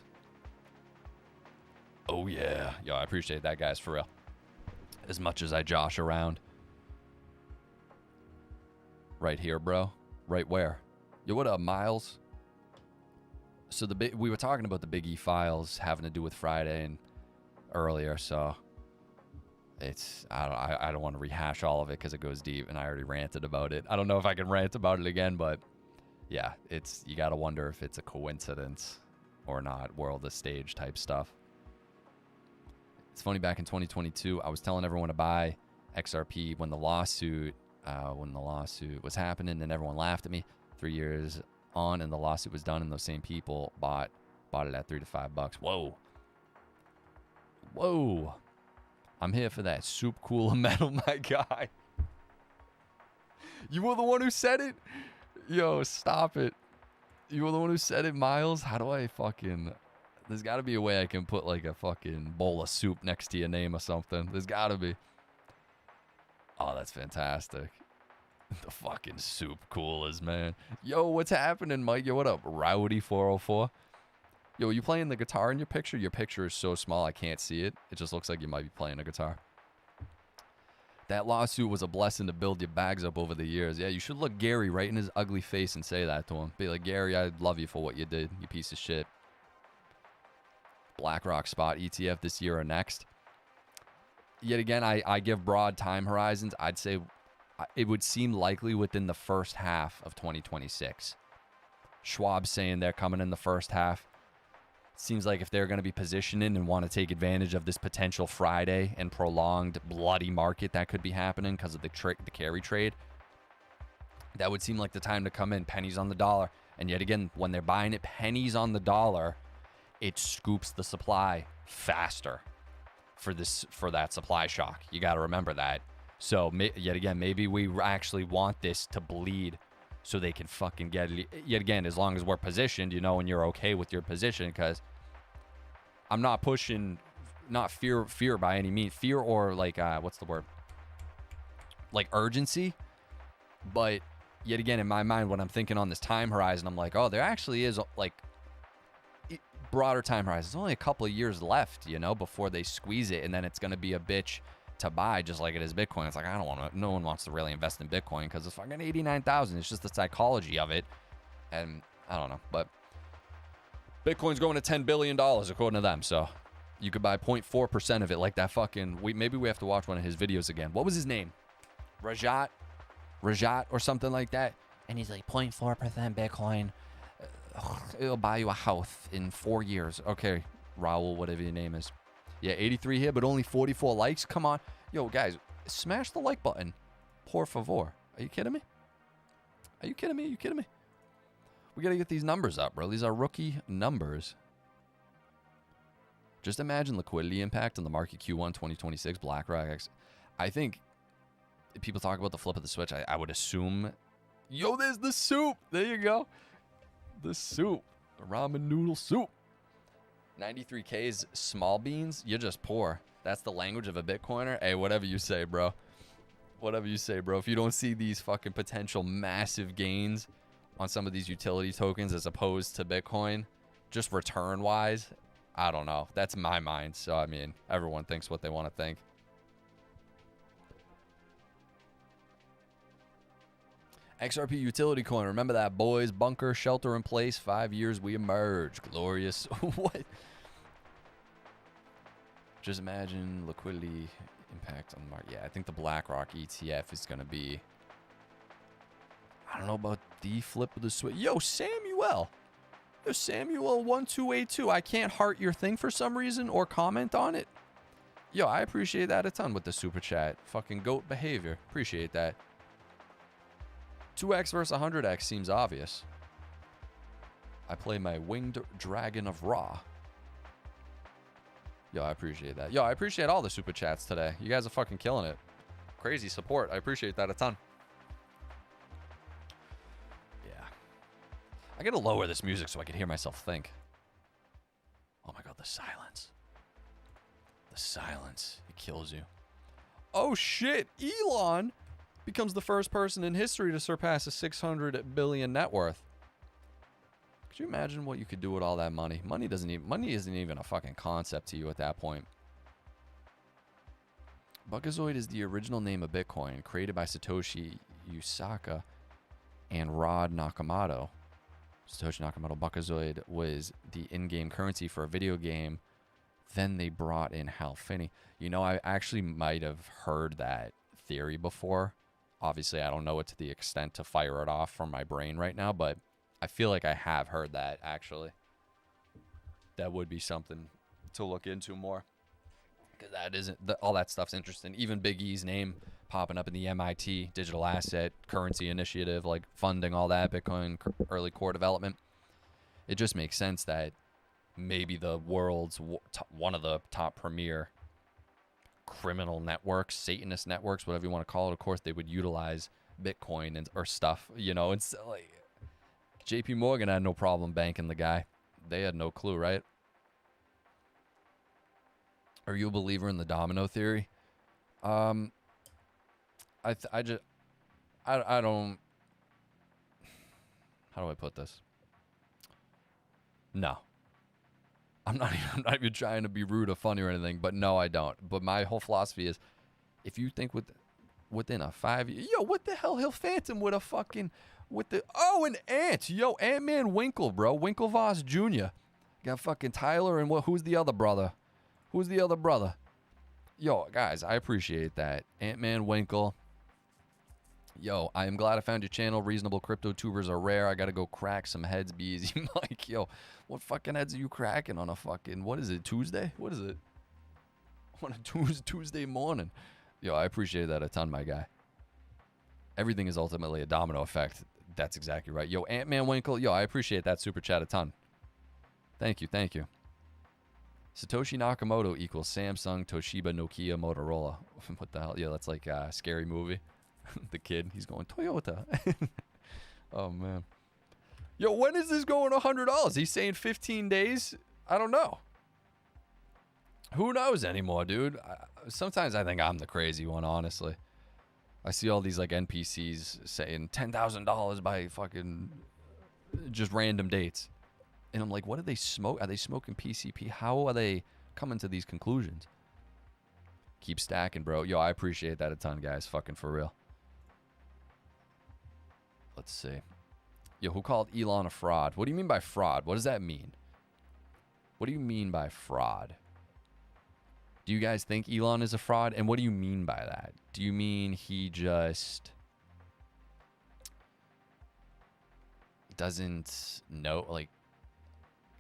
Oh, yeah. Yo, I appreciate that, guys, for real. As much as I josh around. Right here, bro. Right where? Yo, what up, Miles? So we were talking about the Big E files having to do with Friday and earlier, so it's I don't want to rehash all of it because it goes deep, and I already ranted about it. I don't know if I can rant about it again, but yeah, you gotta wonder if it's a coincidence or not. World of stage type stuff. It's funny, back in 2022, I was telling everyone to buy XRP when the lawsuit was happening, and everyone laughed at me. 3 years on, and the lawsuit was done, and those same people bought it at $3 to $5. Whoa. I'm here for that soup cooler metal, my guy. You were the one who said it? Yo, stop it. You were the one who said it, Miles? How do I fucking... There's got to be a way I can put like a fucking bowl of soup next to your name or something. There's got to be. Oh, that's fantastic. The fucking soup coolers, man. Yo, what's happening, Mike? Yo, what up? Rowdy404. Yo, are you playing the guitar in your picture? Your picture is so small I can't see it. It just looks like you might be playing a guitar. That lawsuit was a blessing to build your bags up over the years. Yeah, you should look Gary right in his ugly face and say that to him. Be like, Gary, I love you for what you did, you piece of shit. BlackRock spot ETF this year or next. Yet again, I give broad time horizons. I'd say it would seem likely within the first half of 2026. Schwab's saying they're coming in the first half. Seems like if they're going to be positioning and want to take advantage of this potential Friday and prolonged bloody market that could be happening because of the carry trade, that would seem like the time to come in, pennies on the dollar. And yet again, when they're buying it pennies on the dollar, it scoops the supply faster for that supply shock. You got to remember that. So yet again, maybe we actually want this to bleed so they can fucking get it. Yet again, as long as we're positioned, you know, and you're okay with your position, because I'm not pushing, not fear by any means, fear or like, what's the word? Like urgency. But yet again, in my mind, when I'm thinking on this time horizon, I'm like, oh, there actually is like broader time horizon. There's only a couple of years left, you know, before they squeeze it. And then it's going to be a bitch to buy, just like it is Bitcoin. It's like, I don't want to, no one wants to really invest in Bitcoin because it's fucking 89,000. It's just the psychology of it. And I don't know, but Bitcoin's going to $10 billion according to them. So you could buy 0.4% of it, like that fucking, maybe we have to watch one of his videos again. What was his name? Rajat or something like that. And he's like 0.4% Bitcoin. It'll buy you a house in 4 years. Okay, Raul, whatever your name is. Yeah, 83 here, but only 44 likes. Come on. Yo, guys, smash the like button. Por favor. Are you kidding me? Are you kidding me? Are you kidding me? We got to get these numbers up, bro. These are rookie numbers. Just imagine liquidity impact on the market Q1 2026 BlackRock. I think if people talk about the flip of the switch, I would assume... Yo, there's the soup. There you go. The soup. The ramen noodle soup. 93K is small beans. You're just poor. That's the language of a Bitcoiner. Hey, whatever you say, bro. Whatever you say, bro. If you don't see these fucking potential massive gains on some of these utility tokens as opposed to Bitcoin, just return-wise, I don't know. That's my mind. So, I mean, everyone thinks what they want to think. XRP utility coin. Remember that, boys. Bunker, shelter in place. 5 years, we emerge. Glorious. What? Just imagine liquidity impact on the market. Yeah, I think the BlackRock ETF is going to be... I don't know about the flip of the switch. Yo, Samuel. Yo, Samuel1282. I can't heart your thing for some reason or comment on it. Yo, I appreciate that a ton with the super chat. Fucking goat behavior. Appreciate that. 2x versus 100x seems obvious. I play my winged dragon of Ra. Yo, I appreciate that. Yo, I appreciate all the super chats today. You guys are fucking killing it. Crazy support. I appreciate that a ton. Yeah. I gotta lower this music so I can hear myself think. Oh my god, the silence. The silence. It kills you. Oh shit, Elon becomes the first person in history to surpass a 600 billion net worth. Could you imagine what you could do with all that money? Money isn't even a fucking concept to you at that point. Buckazoid is the original name of Bitcoin, created by Satoshi Usaka and Rod Nakamoto. Satoshi Nakamoto. Buckazoid was the in-game currency for a video game. Then they brought in Hal Finney. You know, I actually might have heard that theory before. Obviously, I don't know it to the extent to fire it off from my brain right now, but I feel like I have heard that, actually. That would be something to look into more. Because that isn't, all that stuff's interesting. Even Big E's name popping up in the MIT Digital Asset Currency Initiative, like funding all that, Bitcoin early core development. It just makes sense that maybe the world's one of the top premier criminal networks, Satanist networks, whatever you want to call it. Of course, they would utilize Bitcoin and or stuff, you know. It's like JP Morgan had no problem banking the guy. They had no clue, right? Are you a believer in the domino theory? I don't. How do I put this? No. I'm not even trying to be rude or funny or anything, but no, I don't. But my whole philosophy is, if you think within a 5 year, yo, what the hell? He'll phantom with a fucking an ant, yo, Ant-Man Winkle, bro, Winklevoss Jr. Got fucking Tyler and who's the other brother? Who's the other brother? Yo, guys, I appreciate that. Ant-Man Winkle. Yo, I am glad I found your channel. Reasonable crypto tubers are rare. I gotta go crack some heads. Be easy, Mike. Yo, what fucking heads are you cracking on a fucking, what is it, Tuesday? What is it? On a Tuesday morning. Yo, I appreciate that a ton, my guy. Everything is ultimately a domino effect. That's exactly right. Yo, Ant-Man Winkle. Yo, I appreciate that super chat a ton. Thank you, thank you. Satoshi Nakamoto equals Samsung, Toshiba, Nokia, Motorola. What the hell? Yeah, that's like a scary movie. The kid, he's going Toyota. Oh, man. Yo, when is this going $100? He's saying 15 days? I don't know. Who knows anymore, dude? Sometimes I think I'm the crazy one, honestly. I see all these like NPCs saying $10,000 by fucking just random dates. And I'm like, what do they smoke? Are they smoking PCP? How are they coming to these conclusions? Keep stacking, bro. Yo, I appreciate that a ton, guys. Fucking for real. Let's see. Yo, who called Elon a fraud? What do you mean by fraud? What does that mean? What do you mean by fraud? Do you guys think Elon is a fraud? And what do you mean by that? Do you mean he just doesn't know? Like,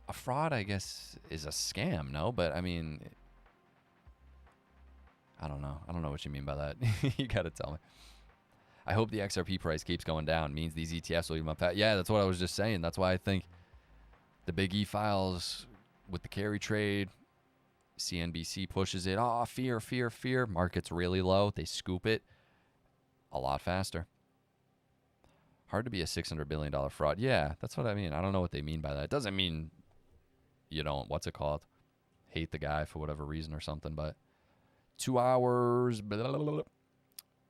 a fraud, I guess, is a scam, no? But, I mean, I don't know. I don't know what you mean by that. You got to tell me. I hope the XRP price keeps going down. Means these ETFs will even up. Yeah, that's what I was just saying. That's why I think the big E files with the carry trade, CNBC pushes it. Oh, fear, fear, fear. Market's really low. They scoop it a lot faster. Hard to be a $600 billion fraud. Yeah, that's what I mean. I don't know what they mean by that. It doesn't mean you don't, what's it called? Hate the guy for whatever reason or something, but 2 hours. Blah, blah, blah, blah.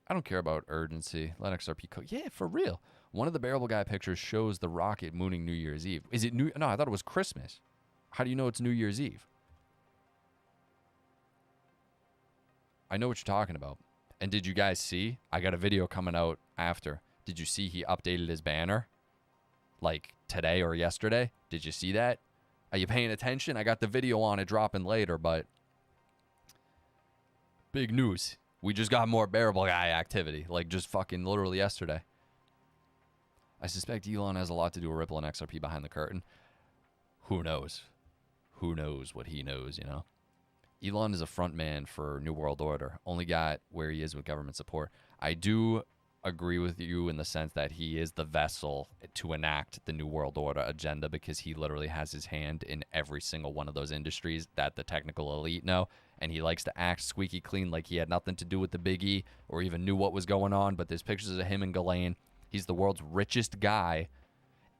I don't care about urgency. Let XRP cook. Yeah, for real. One of the Bearable Guy pictures shows the rocket mooning New Year's Eve. Is it New? No, I thought it was Christmas. How do you know it's New Year's Eve? I know what you're talking about. And did you guys see? I got a video coming out after. Did you see he updated his banner? Like today or yesterday? Did you see that? Are you paying attention? I got the video on it dropping later, but big news. We just got more Bearable Guy activity, like just fucking literally yesterday. I suspect Elon has a lot to do with Ripple and XRP behind the curtain. Who knows? Who knows what he knows, you know? Elon is a front man for New World Order. Only got where he is with government support. I do agree with you in the sense that he is the vessel to enact the New World Order agenda because he literally has his hand in every single one of those industries that the technical elite know. And he likes to act squeaky clean like he had nothing to do with the Big E or even knew what was going on. But there's pictures of him and Ghislaine. He's the world's richest guy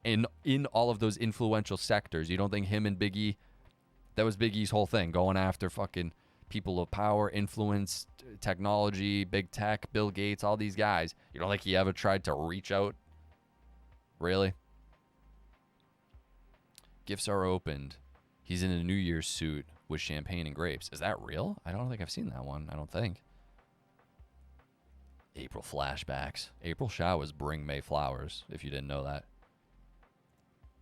in all of those influential sectors. You don't think him and Big E, that was Big E's whole thing, going after fucking people of power, influence, technology, big tech, Bill Gates, all these guys. You don't think he ever tried to reach out? Really? Gifts are opened. He's in a New Year's suit with champagne and grapes. Is that real? I don't think I've seen that one. I don't think. April flashbacks. April showers bring May flowers, if you didn't know that.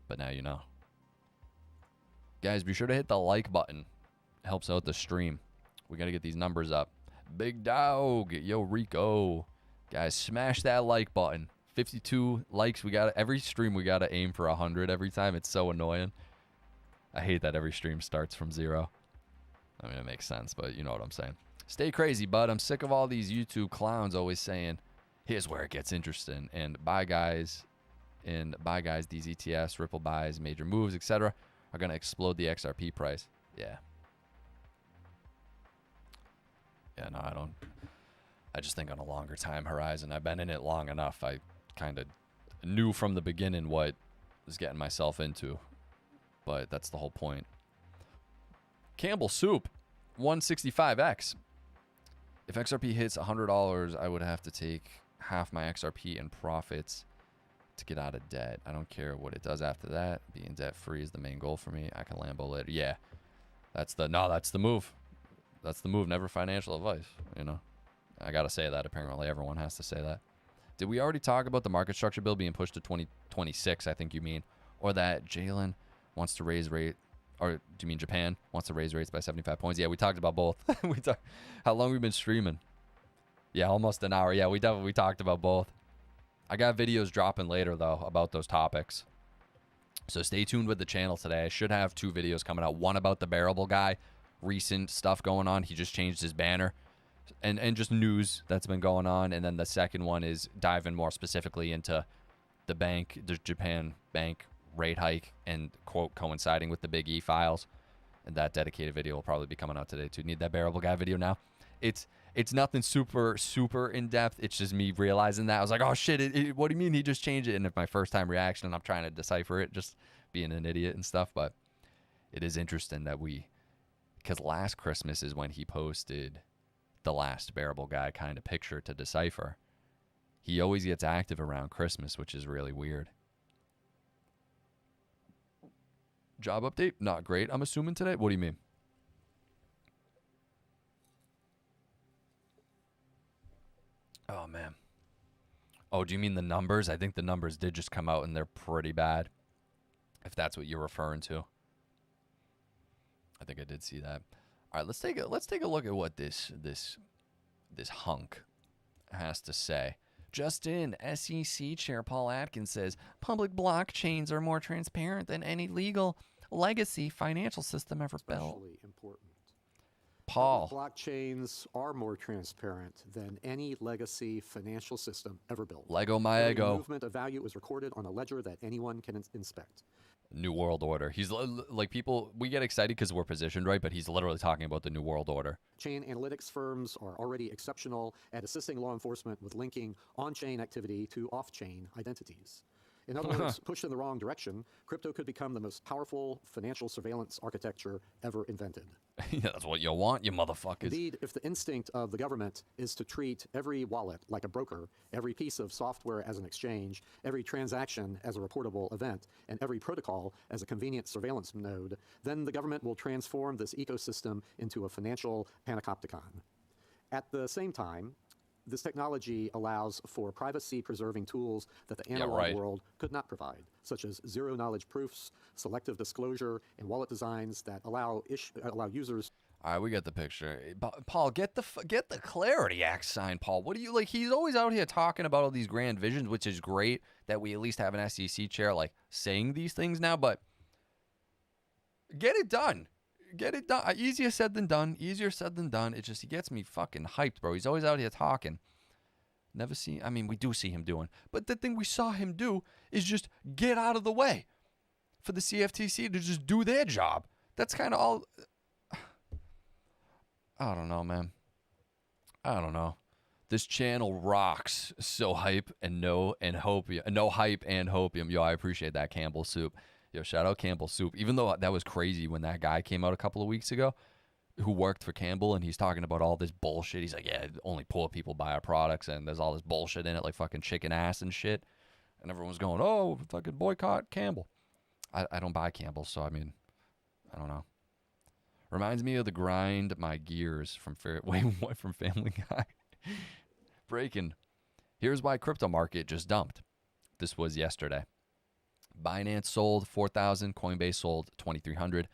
But now you know. Guys, be sure to hit the like button. It helps out the stream. We got to get these numbers up. Big dog. Yo, Rico. Guys, smash that like button. 52 likes. We got every stream we got to aim for 100 every time. It's so annoying. I hate that every stream starts from 0. I mean, it makes sense, but you know what I'm saying. Stay crazy, bud. I'm sick of all these YouTube clowns always saying, here's where it gets interesting. And buy guys, these ETFs, Ripple buys, major moves, etc. are going to explode the XRP price. Yeah. Yeah, no, I just think on a longer time horizon. I've been in it long enough. I kind of knew from the beginning what I was getting myself into. But that's the whole point. Campbell Soup, 165X. If XRP hits $100, I would have to take half my XRP in profits to get out of debt. I don't care what it does after that. Being debt free is the main goal for me. I can Lambo later. Yeah, that's the move. That's the move. Never financial advice. You know, I gotta say that. Apparently, everyone has to say that. Did we already talk about the market structure bill being pushed to 2026? I think you mean, or that Jalen wants to raise rate. Or do you mean Japan wants to raise rates by 75 points? Yeah, we talked about both. How long we've been streaming? Yeah, almost an hour. Yeah, we talked about both. I got videos dropping later, though, about those topics. So stay tuned with the channel today. I should have 2 videos coming out. One about the Bearable guy. Recent stuff going on. He just changed his banner. And just news that's been going on. And then the second one is diving more specifically into the Japan bank rate hike and quote coinciding with the Big E files, and that dedicated video will probably be coming out today too. Need that Bearable guy video now. It's nothing super in depth. It's just me realizing that I was like, oh shit, what do you mean he just changed it? And it's my first time reaction and I'm trying to decipher it, just being an idiot and stuff. But it is interesting that because last Christmas is when he posted the last Bearable guy kind of picture to decipher. He always gets active around Christmas, which is really weird. Job update? Not great, I'm assuming today. What do you mean? Oh, man. Oh, do you mean the numbers? I think the numbers did just come out and they're pretty bad. If that's what you're referring to. I think I did see that. All right, let's take a look at what this hunk has to say. Just in, SEC Chair Paul Atkins says, public blockchains are more transparent than any legal legacy financial system ever built. Especially important. Paul. Public blockchains are more transparent than any legacy financial system ever built. Lego my ego. Every movement of value is recorded on a ledger that anyone can inspect. New World Order. He's like, people, we get excited because we're positioned right, but he's literally talking about the New World Order. Chain analytics firms are already exceptional at assisting law enforcement with linking on-chain activity to off-chain identities. In other words, pushed in the wrong direction, crypto could become the most powerful financial surveillance architecture ever invented. Yeah, that's what you want, you motherfuckers. Indeed, if the instinct of the government is to treat every wallet like a broker, every piece of software as an exchange, every transaction as a reportable event, and every protocol as a convenient surveillance node, then the government will transform this ecosystem into a financial panopticon. At the same time, this technology allows for privacy-preserving tools that the analog world could not provide, such as zero-knowledge proofs, selective disclosure, and wallet designs that allow users. All right, we got the picture. Paul, get the Clarity Act signed, Paul. What do you like? He's always out here talking about all these grand visions, which is great that we at least have an SEC chair like saying these things now, but get it done. Get it done. Easier said than done. Easier said than done. It's just he gets me fucking hyped, bro. He's always out here talking. Never see. I mean, we do see him doing. But the thing we saw him do is just get out of the way for the CFTC to just do their job. That's kind of all. I don't know, man. I don't know. This channel rocks. So hype and no hopium. No hype and hopium. Yo, I appreciate that, Campbell Soup. Yo, shout out Campbell Soup. Even though that was crazy when that guy came out a couple of weeks ago who worked for Campbell and he's talking about all this bullshit. He's like, yeah, only poor people buy our products and there's all this bullshit in it like fucking chicken ass and shit. And everyone's going, oh, fucking boycott Campbell. I don't buy Campbell, so I mean, I don't know. Reminds me of the grind my gears from from Family Guy. Breaking. Here's why crypto market just dumped. This was yesterday. Binance sold 4,000. Coinbase sold 2,300.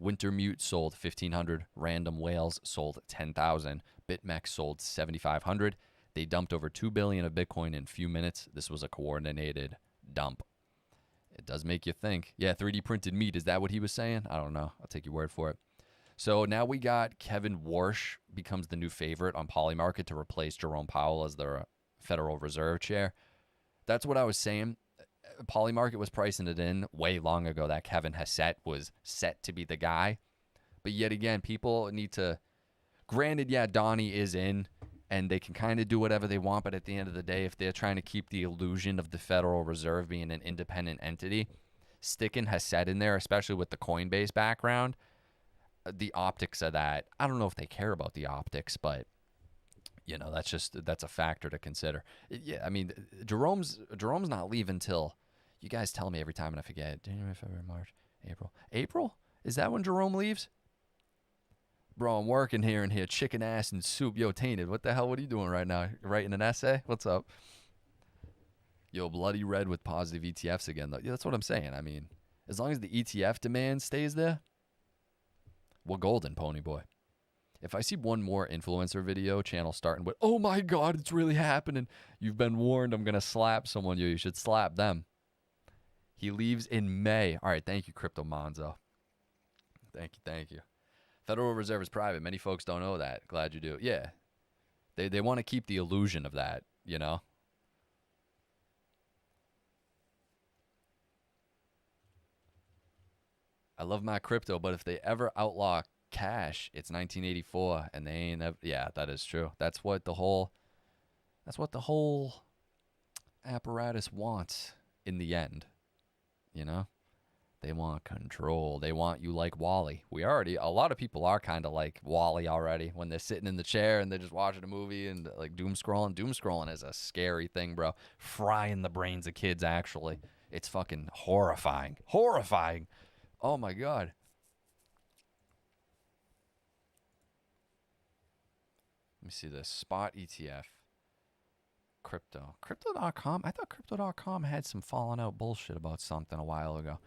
Wintermute sold 1,500. Random Whales sold 10,000. BitMEX sold 7,500. They dumped over $2 billion of Bitcoin in a few minutes. This was a coordinated dump. It does make you think. Yeah, 3D printed meat. Is that what he was saying? I don't know. I'll take your word for it. So now we got Kevin Warsh becomes the new favorite on Polymarket to replace Jerome Powell as their Federal Reserve chair. That's what I was saying. Polymarket was pricing it in way long ago that Kevin Hassett was set to be the guy. But yet again, people need to... Granted, yeah, Donnie is in, and they can kind of do whatever they want, but at the end of the day, if they're trying to keep the illusion of the Federal Reserve being an independent entity, sticking Hassett in there, especially with the Coinbase background, the optics of that, I don't know if they care about the optics, but you know, that's a factor to consider. Yeah, I mean, Jerome's not leaving till, you guys tell me every time and I forget. January, February, March, April. April? Is that when Jerome leaves? Bro, I'm working here and here, chicken ass and soup. Yo, Tainted, what the hell? What are you doing right now? Writing an essay? What's up? Yo, bloody red with positive ETFs again, though. Yeah, that's what I'm saying. I mean, as long as the ETF demand stays there, we're golden, Pony Boy. If I see one more influencer video channel starting with, oh my God, it's really happening. You've been warned, I'm going to slap someone. You should slap them. He leaves in May. All right, thank you, Crypto Monzo. Thank you. Federal Reserve is private. Many folks don't know that. Glad you do. Yeah. They want to keep the illusion of that, you know? I love my crypto, but if they ever outlaw cash, it's 1984 and they ain't ever, yeah, that is true. That's what the whole apparatus wants in the end, you know? They want control. They want you like Wally. A lot of people are kind of like Wally already when they're sitting in the chair and they're just watching a movie and like doom scrolling. Doom scrolling is a scary thing, bro. Frying the brains of kids, actually. It's fucking horrifying. Horrifying. Oh my God. Let me see this. Spot ETF. Crypto. Crypto.com? I thought Crypto.com had some falling out bullshit about something a while ago.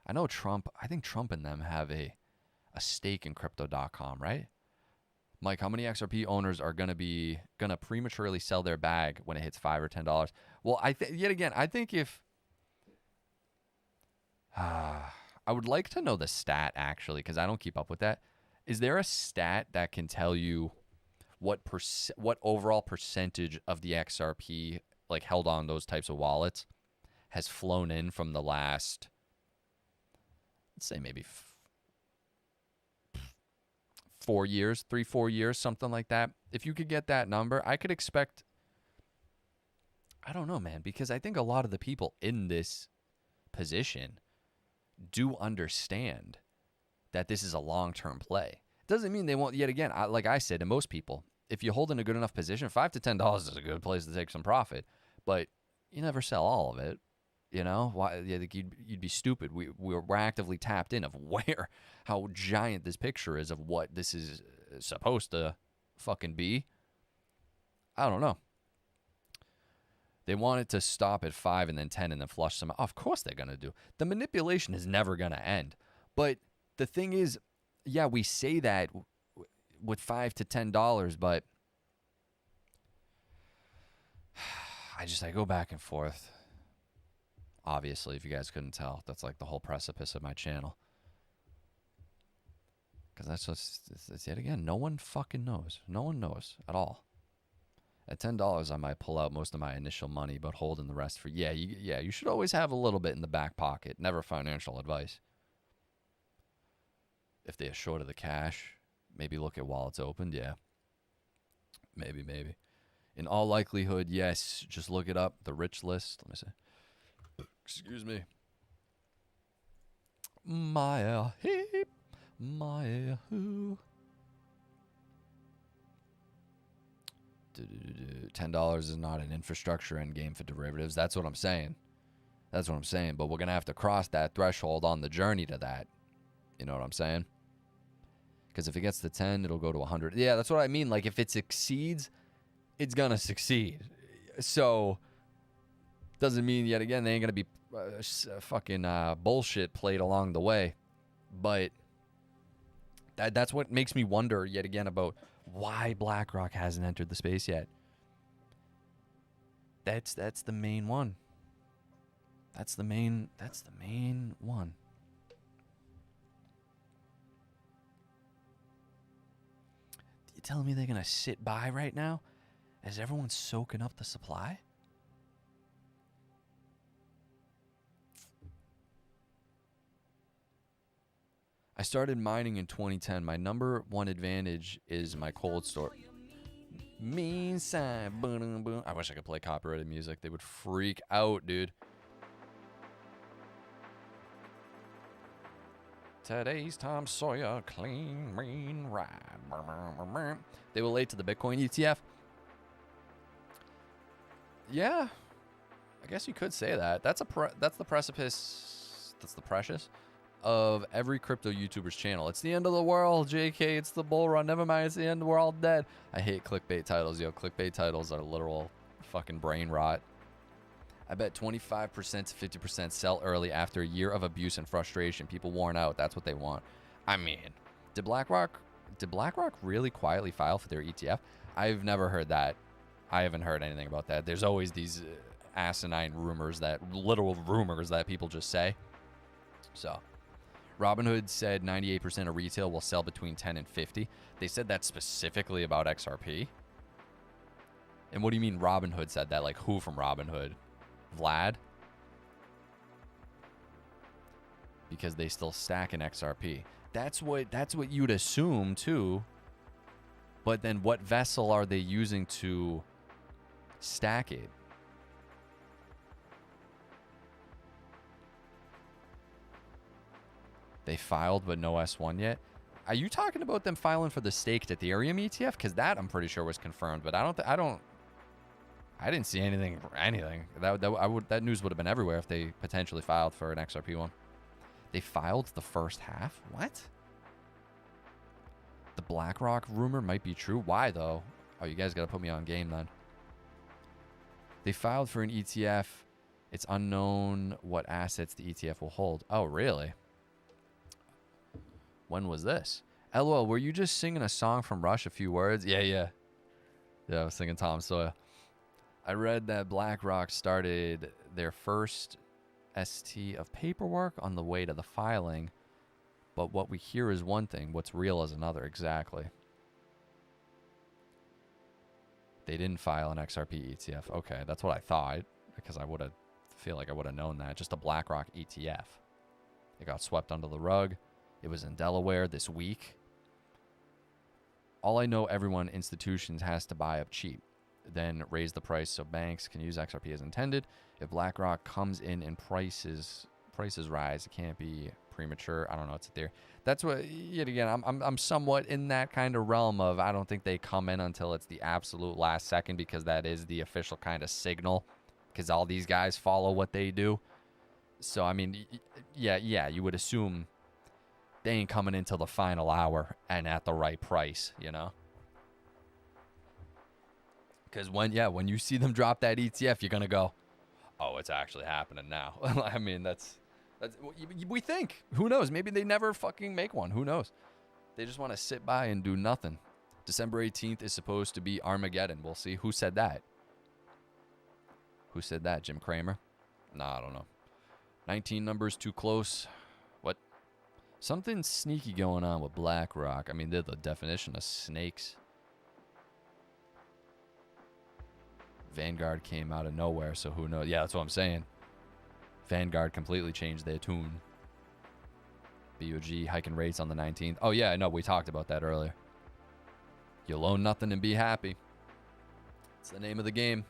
I know Trump, I think Trump and them have a stake in Crypto.com, right? Mike, how many XRP owners are gonna prematurely sell their bag when it hits $5 or $10? Well, I think if I would like to know the stat actually, because I don't keep up with that. Is there a stat that can tell you what overall percentage of the XRP like held on those types of wallets has flown in from the last, let's say maybe 4 years, 3-4 years, something like that? If you could get that number, I could expect, I don't know, man, because I think a lot of the people in this position do understand that this is a long-term play. Doesn't mean they won't, yet again, like I said to most people, if you hold in a good enough position, $5 to $10 is a good place to take some profit, but you never sell all of it. You know, why? Yeah, you'd be stupid. We're actively tapped in of how giant this picture is of what this is supposed to fucking be. I don't know. They want it to stop at 5 and then 10 and then flush some. Of course they're gonna do. The manipulation is never gonna end. But the thing is, yeah, we say that with $5 to $10, but I go back and forth. Obviously, if you guys couldn't tell, that's like the whole precipice of my channel. Because that's yet again, no one fucking knows. No one knows at all. At $10, I might pull out most of my initial money, but holding the rest for, you should always have a little bit in the back pocket. Never financial advice. If they are short of the cash, maybe look at wallets opened. Yeah. Maybe. In all likelihood, yes. Just look it up. The rich list. Let me see. Excuse me. Maya heap. Maya who. $10 is not an infrastructure end game for derivatives. That's what I'm saying. But we're going to have to cross that threshold on the journey to that. You know what I'm saying? Because if it gets to 10, it'll go to 100. Yeah, that's what I mean. Like, if it succeeds, it's going to succeed. So, doesn't mean, yet again, they ain't going to be fucking bullshit played along the way. But that's what makes me wonder, yet again, about why BlackRock hasn't entered the space yet. That's the main one. That's the main one. You telling me they're going to sit by right now as everyone's soaking up the supply? I started mining in 2010. My number one advantage is my cold store. Mean sign. Boom, boom. I wish I could play copyrighted music. They would freak out, dude. Today's Tom Sawyer clean green ride. They were late to the Bitcoin ETF. Yeah, I guess you could say that. That's the precipice. That's the precious of every crypto YouTuber's channel. It's the end of the world, JK. It's the bull run. Never mind. It's the end. We're all dead. I hate clickbait titles, yo. Clickbait titles are literal fucking brain rot. I bet 25% to 50% sell early after a year of abuse and frustration. People worn out. That's what they want. I mean, did BlackRock really quietly file for their ETF? I've never heard that. I haven't heard anything about that. There's always these asinine rumors, literal rumors that people just say. So, Robinhood said 98% of retail will sell between 10 and 50. They said that specifically about XRP. And what do you mean Robinhood said that? Like who from Robinhood? Vlad? Because they still stack in XRP. That's what you'd assume too. But then what vessel are they using to stack it? They filed but no S1 yet. Are you talking about them filing for the staked Ethereum ETF? Because that I'm pretty sure was confirmed, but I didn't see anything. That news would have been everywhere if they potentially filed for an XRP one. They filed the first half? What? The BlackRock rumor might be true. Why though? Oh, you guys got to put me on game then. They filed for an ETF. It's unknown what assets the ETF will hold. Oh, really? When was this? LOL, were you just singing a song from Rush, a few words? Yeah, I was singing Tom Sawyer. I read that BlackRock started their first ST of paperwork on the way to the filing, but what we hear is one thing, what's real is another. Exactly. They didn't file an XRP ETF. Okay, that's what I thought, because I feel like I would have known that. Just a BlackRock ETF. It got swept under the rug. It was in Delaware this week. All I know, institutions has to buy up cheap, then raise the price so banks can use XRP as intended. If BlackRock comes in and prices rise, it can't be premature. I don't know. It's a theory. That's what. Yet again, I'm somewhat in that kind of realm of I don't think they come in until it's the absolute last second, because that is the official kind of signal. Because all these guys follow what they do. So I mean, yeah, you would assume they ain't coming in till the final hour and at the right price, you know. Because when you see them drop that ETF, you're gonna go, oh, it's actually happening now. I mean, that's we think. Who knows? Maybe they never fucking make one. Who knows? They just want to sit by and do nothing. December 18th is supposed to be Armageddon. We'll see. Who said that? Who said that? Jim Cramer? Nah, I don't know. 19 numbers too close. What? Something sneaky going on with BlackRock. I mean, they're the definition of snakes. Vanguard came out of nowhere, so who knows? Yeah, that's what I'm saying. Vanguard completely changed their tune. BOG hiking rates on the 19th. Oh, yeah, I know. We talked about that earlier. You'll own nothing and be happy. It's the name of the game.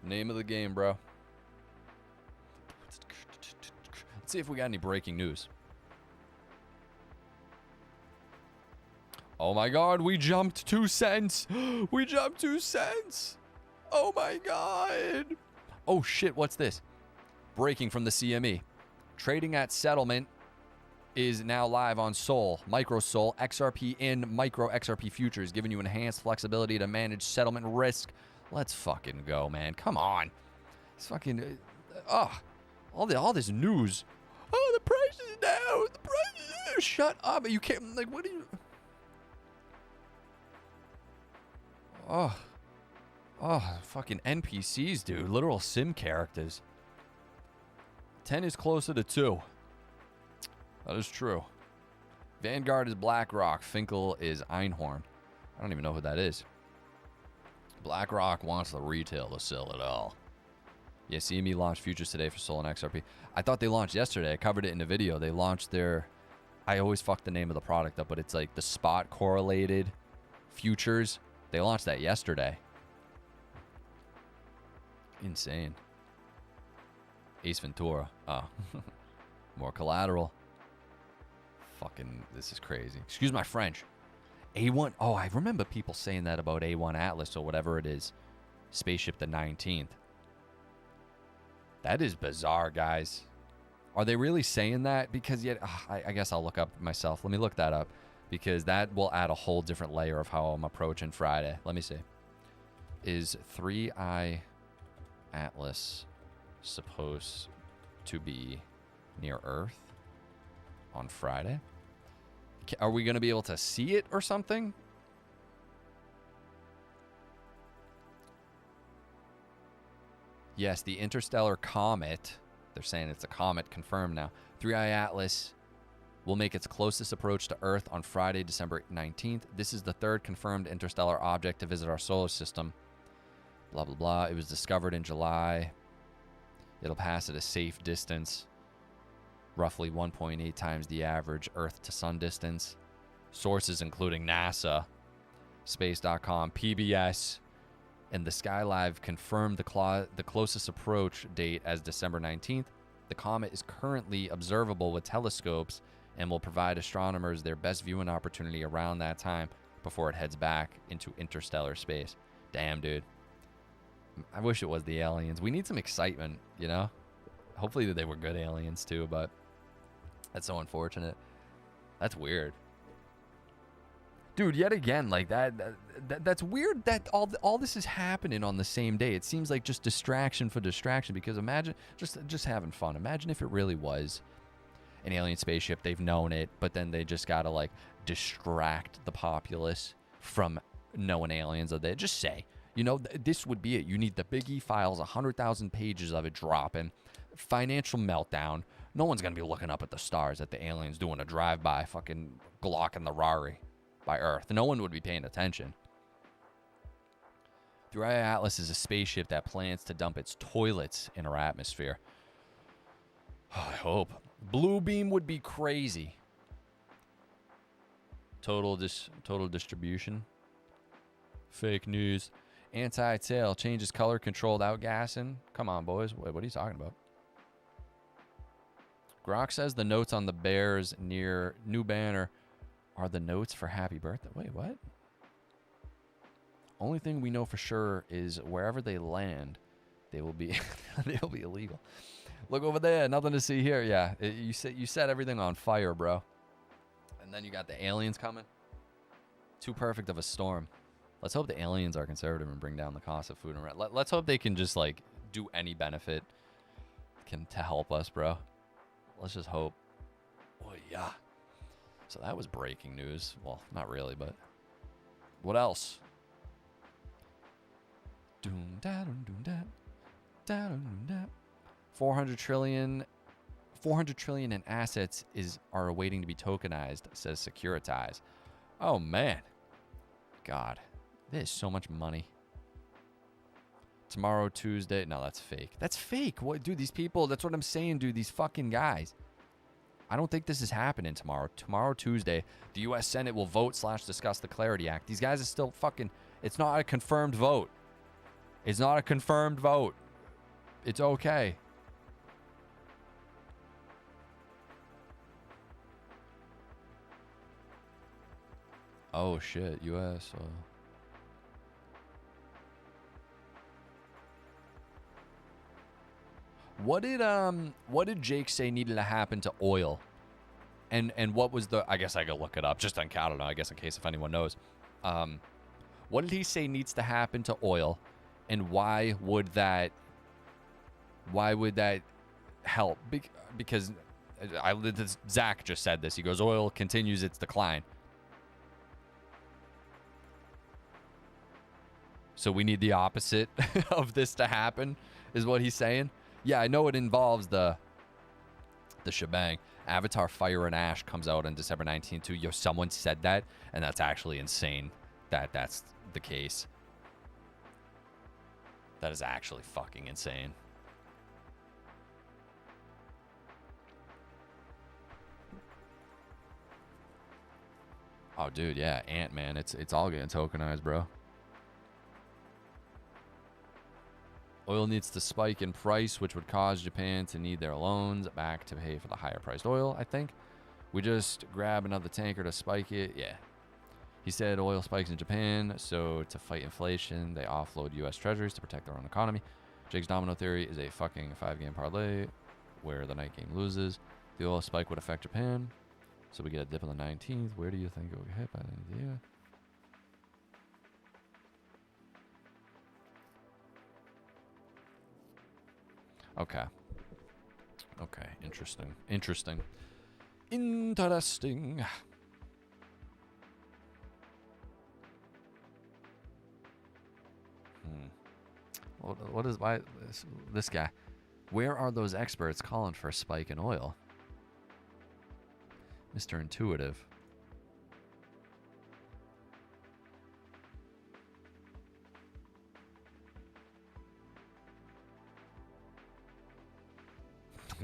Name of the game, bro. Let's see if we got any breaking news. Oh, my God. We jumped 2 cents. We jumped 2 cents. Oh, my God. Oh, shit. What's this? Breaking from the CME. Trading at settlement is now live on Sol, Micro Sol, XRP, and Micro XRP futures, giving you enhanced flexibility to manage settlement risk. Let's fucking go, man. Come on. It's fucking... all this news. Oh, the price is down. The price is down. Shut up. You can't... Like, what do you... Oh, fucking NPCs, dude. Literal sim characters. 10 is closer to 2. That is true. Vanguard is BlackRock. Finkel is Einhorn. I don't even know who that is. BlackRock wants the retail to sell it all. Yeah, CME launched futures today for Sol and XRP. I thought they launched yesterday. I covered it in a video. They launched their... I always fuck the name of the product up, but it's like the spot correlated futures. They launched that yesterday. Insane. Ace Ventura. Oh. More collateral. Fucking, this is crazy. Excuse my French. A1. Oh, I remember people saying that about A1 Atlas or whatever it is. Spaceship the 19th. That is bizarre, guys. Are they really saying that? Because yet, I guess I'll look up myself. Let me look that up. Because that will add a whole different layer of how I'm approaching Friday. Let me see. Is 3i Atlas supposed to be near Earth on Friday? Are we going to be able to see it or something? Yes, the interstellar comet. They're saying it's a comet, confirmed now. 3i Atlas will make its closest approach to Earth on Friday, December 19th. This is the third confirmed interstellar object to visit our solar system. Blah, blah, blah. It was discovered in July. It'll pass at a safe distance, roughly 1.8 times the average Earth to Sun distance. Sources including NASA, Space.com, PBS, and the SkyLive confirmed the closest approach date as December 19th. The comet is currently observable with telescopes and will provide astronomers their best viewing opportunity around that time before it heads back into interstellar space. Damn, dude. I wish it was the aliens. We need some excitement, you know? Hopefully they were good aliens too, but that's so unfortunate. That's weird. Dude, yet again, like that's weird that all this is happening on the same day. It seems like just distraction for distraction, because imagine just having fun. Imagine if it really was an alien spaceship. They've known it, but then they just got to like distract the populace from knowing aliens are there. Just say, you know, this would be it. You need the Big E files, 100,000 pages of it dropping, financial meltdown. No one's going to be looking up at the stars at the aliens doing a drive-by, fucking glocking the Rari by Earth. No one would be paying attention. 3i Atlas is a spaceship that plans to dump its toilets in our atmosphere. Oh, I hope. Blue beam would be crazy. Total distribution. Fake news. Anti-tail changes color, controlled outgassing. Come on, boys. What are you talking about? Grok says the notes on the bears near new banner are the notes for happy birthday. Wait, what? Only thing we know for sure is wherever they land, they will be they'll be illegal. Look over there, nothing to see here. Yeah, you set everything on fire, bro. And then you got the aliens coming. Too perfect of a storm. Let's hope the aliens are conservative and bring down the cost of food and rent. Let's hope they can just like do any benefit to help us, bro. Let's just hope. Oh yeah. So that was breaking news. Well, not really, but what else? 400 trillion in assets are awaiting to be tokenized, says Securitize. Oh man. God. There's so much money. Tomorrow, Tuesday. No, that's fake. That's fake. What, dude, these people, that's what I'm saying, dude. These fucking guys. I don't think this is happening tomorrow. Tomorrow, Tuesday, the U.S. Senate will vote / discuss the Clarity Act. These guys are still fucking... It's not a confirmed vote. It's not a confirmed vote. It's okay. Oh, shit. U.S. What did Jake say needed to happen to oil? And what was the... I guess I could look it up. Just I don't know. I guess in case if anyone knows. What did he say needs to happen to oil? And why would that help? Because Zach just said this. He goes, oil continues its decline. So we need the opposite of this to happen, is what he's saying. Yeah, I know it involves the shebang. Avatar Fire and Ash comes out on December 19th too. Yo, someone said that, and that's actually insane that that's the case. That is actually fucking insane. Oh, dude, yeah, Ant-Man. It's all getting tokenized, bro. Oil needs to spike in price, which would cause Japan to need their loans back to pay for the higher priced oil, I think. We just grab another tanker to spike it. Yeah. He said oil spikes in Japan, so to fight inflation, they offload U.S. treasuries to protect their own economy. Jake's domino theory is a fucking 5-game parlay where the night game loses. The oil spike would affect Japan, so we get a dip on the 19th. Where do you think it would hit by the idea? Okay. Okay. Interesting. Interesting. Interesting. What is why this guy? Where are those experts calling for a spike in oil? Mr. Intuitive.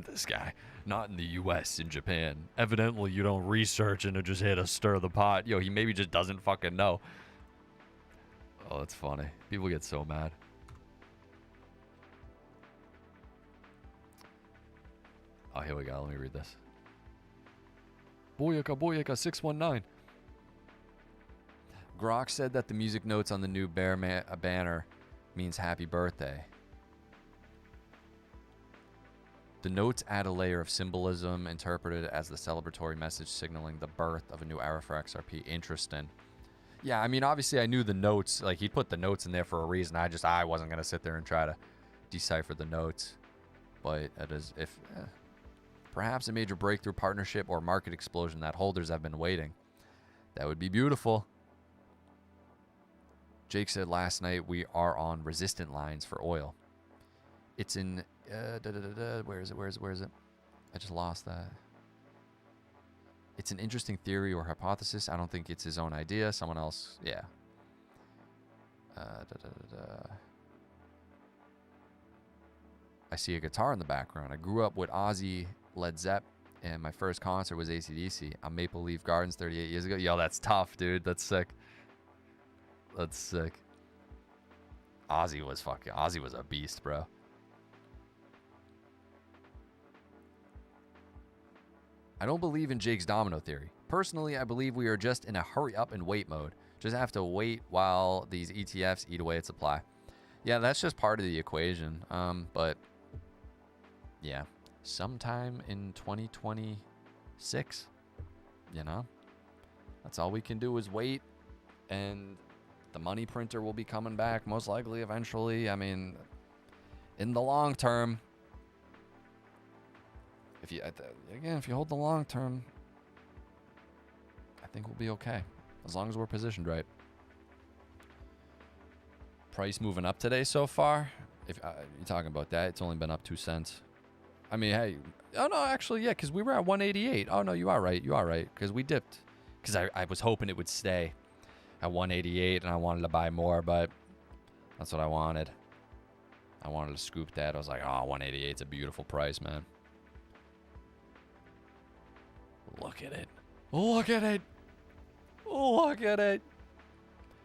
This guy. Not in the US, in Japan. Evidently, you don't research and just hit to stir the pot. Yo, he maybe just doesn't fucking know. Oh, that's funny. People get so mad. Oh, here we go. Let me read this. Boyaka, Boyaka, 619. Grok said that the music notes on the new banner means happy birthday. The notes add a layer of symbolism interpreted as the celebratory message signaling the birth of a new era for XRP. Interesting. Yeah, I mean, obviously I knew the notes. Like, he put the notes in there for a reason. I wasn't going to sit there and try to decipher the notes. But it is, perhaps a major breakthrough partnership or market explosion that holders have been waiting. That would be beautiful. Jake said last night we are on resistant lines for oil. It's in... Where is it? I just lost that. It's an interesting theory or hypothesis. I don't think it's his own idea. Someone else... Yeah. I see a guitar in the background. I grew up with Ozzy, Led Zepp, and my first concert was AC/DC on Maple Leaf Gardens 38 years ago. Yo, that's tough, dude. That's sick. That's sick. Ozzy was a beast, bro. I don't believe in Jake's domino theory. Personally, I believe we are just in a hurry up and wait mode. Just have to wait while these ETFs eat away at supply. Yeah, that's just part of the equation. But yeah, sometime in 2026, you know, that's all we can do is wait, and the money printer will be coming back most likely eventually. I mean, in the long term, if you hold the long term, I think we'll be okay as long as we're positioned right. Price moving up today so far. If you're talking about that, it's only been up 2 cents. I mean, hey, oh no, actually, yeah, because we were at 188. Oh no, you are right, because we dipped. Because I was hoping it would stay at 188, and I wanted to buy more, but that's what I wanted. I wanted to scoop that. I was like, oh, 188 is a beautiful price, man. Look at it. Look at it. Look at it.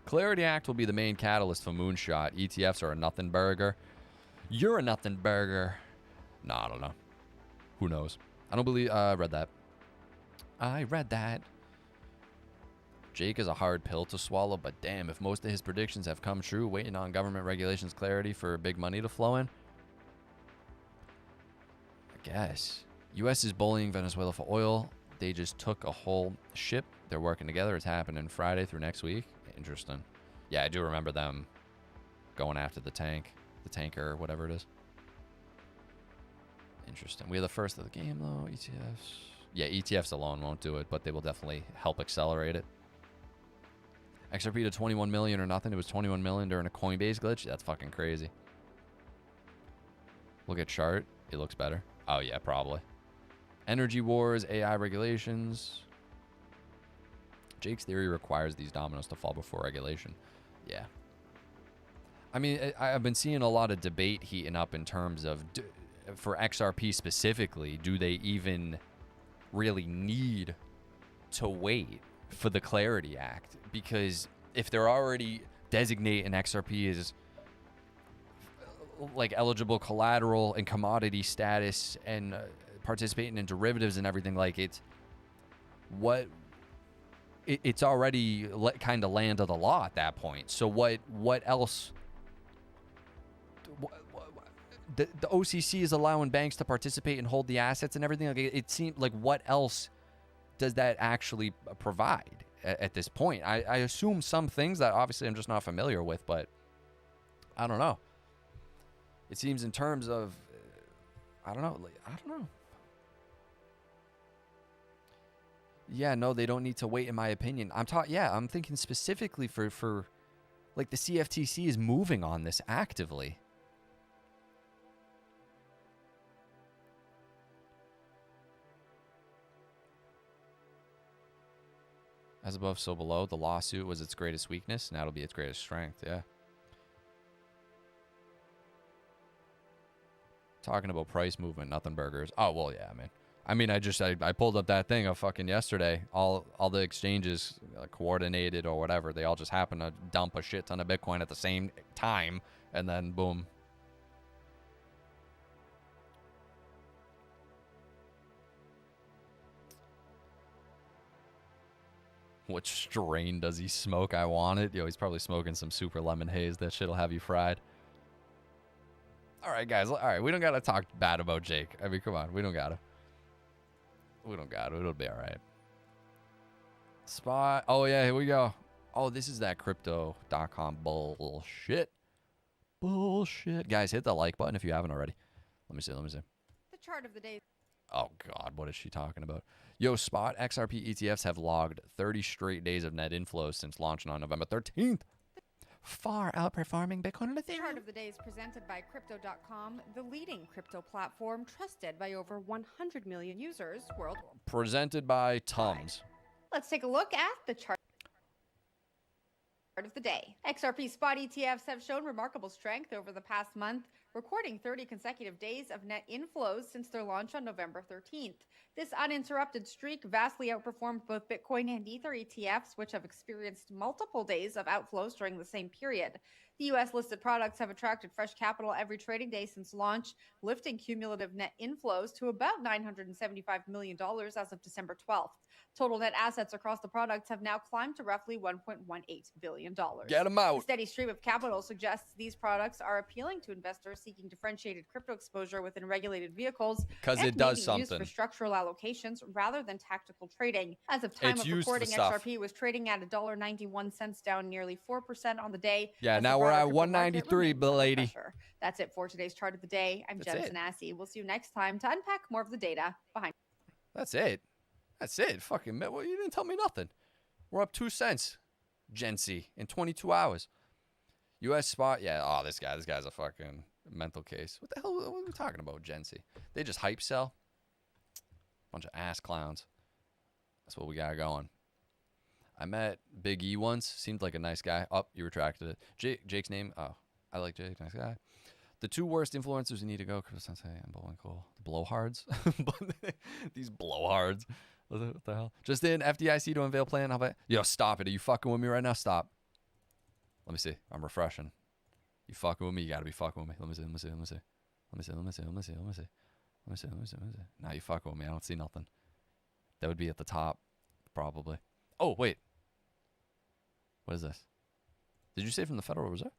Clarity Act will be the main catalyst for Moonshot. ETFs are a nothing burger. You're a nothing burger. No, I don't know. Who knows? I don't believe... I read that. Jake is a hard pill to swallow, but damn, if most of his predictions have come true, waiting on government regulations clarity for big money to flow in. I guess. U.S. is bullying Venezuela for oil. They just took a whole ship. They're working together. It's happening Friday through next week. Interesting. Yeah, I do remember them going after the tanker, whatever it is. Interesting. We are the first of the game, though. ETFs. Yeah, ETFs alone won't do it, but they will definitely help accelerate it. XRP to 21 million or nothing. It was 21 million during a Coinbase glitch. That's fucking crazy. Look at chart. It looks better. Oh, yeah, probably. Energy wars, AI regulations. Jake's theory requires these dominoes to fall before regulation. Yeah. I mean, I've been seeing a lot of debate heating up in terms of, for XRP specifically, do they even really need to wait for the Clarity Act? Because if they're already designating XRP as like eligible collateral and commodity status and participating in derivatives and everything, like it's already kind of land of the law at that point. So what else? The OCC is allowing banks to participate and hold the assets and everything. Like it seems like, what else does that actually provide at this point? I assume some things that obviously I'm just not familiar with, but I don't know. It seems in terms of, I don't know. Yeah, no, they don't need to wait, in my opinion. I'm thinking specifically for like the CFTC is moving on this actively. As above, so below. The lawsuit was its greatest weakness. Now it'll be its greatest strength. Yeah. Talking about price movement, nothing burgers. Oh, well, yeah, man. I pulled up that thing of fucking yesterday. All the exchanges coordinated or whatever. They all just happened to dump a shit ton of Bitcoin at the same time. And then, boom. What strain does he smoke? I want it. Yo, he's probably smoking some super lemon haze. That shit'll have you fried. All right, guys. All right, we don't gotta talk bad about Jake. I mean, come on. We don't gotta. It'll be all right. Spot. Oh, yeah, here we go. Oh, this is that crypto.com bullshit. Bullshit. Guys, hit the like button if you haven't already. Let me see. The chart of the day. Oh, God, what is she talking about? Yo, spot XRP ETFs have logged 30 straight days of net inflows since launching on November 13th. Far outperforming Bitcoin and Ethereum. The chart of the day is presented by Crypto.com, the leading crypto platform trusted by over 100 million users worldwide. Presented by Tums. Let's take a look at the chart of the day. XRP spot ETFs have shown remarkable strength over the past month, recording 30 consecutive days of net inflows since their launch on November 13th. This uninterrupted streak vastly outperformed both Bitcoin and Ether ETFs, which have experienced multiple days of outflows during the same period. The U.S.-listed products have attracted fresh capital every trading day since launch, lifting cumulative net inflows to about $975 million as of December 12th. Total net assets across the products have now climbed to roughly $1.18 billion. Get them out. The steady stream of capital suggests these products are appealing to investors seeking differentiated crypto exposure within regulated vehicles, because it does something. Used for structural allocations rather than tactical trading. As of time of recording, XRP was trading at $1.91, down nearly 4% on the day. Yeah, now we're at 193, lady. That's it for today's chart of the day. I'm Jen Sanasi. We'll see you next time to unpack more of the data behind. That's it. Fucking, well, you didn't tell me nothing. We're up 2 cents, Gency, in 22 hours. U.S. spot, yeah. Oh, this guy's a fucking mental case. What the hell what are we talking about, Gency? They just hype sell. Bunch of ass clowns. That's what we got going. I met Big E once. Seemed like a nice guy. Oh, you retracted it. Jake's name. Oh, I like Jake. Nice guy. The two worst influencers you need to go, Chris Sensei and Bowling Cool. The blowhards. These blowhards. What the hell? Just in FDIC to unveil plan. How about? Yo, stop it. Are you fucking with me right now? Stop. Let me see. I'm refreshing. You fucking with me? You gotta be fucking with me. Let me see. Now you fucking with me. I don't see nothing. That would be at the top, probably. Oh, wait. What is this? Did you say from the Federal Reserve?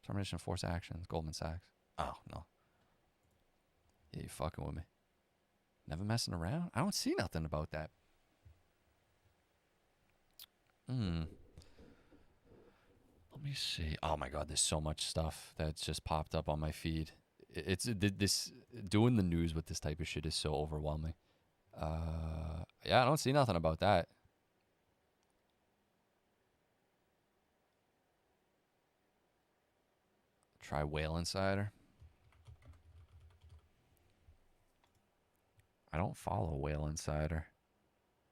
Termination of force actions, Goldman Sachs. Oh, no. Yeah, you fucking with me. Never messing around? I don't see nothing about that. Let me see. Oh my God, there's so much stuff that's just popped up on my feed. It's this doing the news with this type of shit is so overwhelming. Yeah, I don't see nothing about that. Try Whale Insider. I don't follow Whale Insider.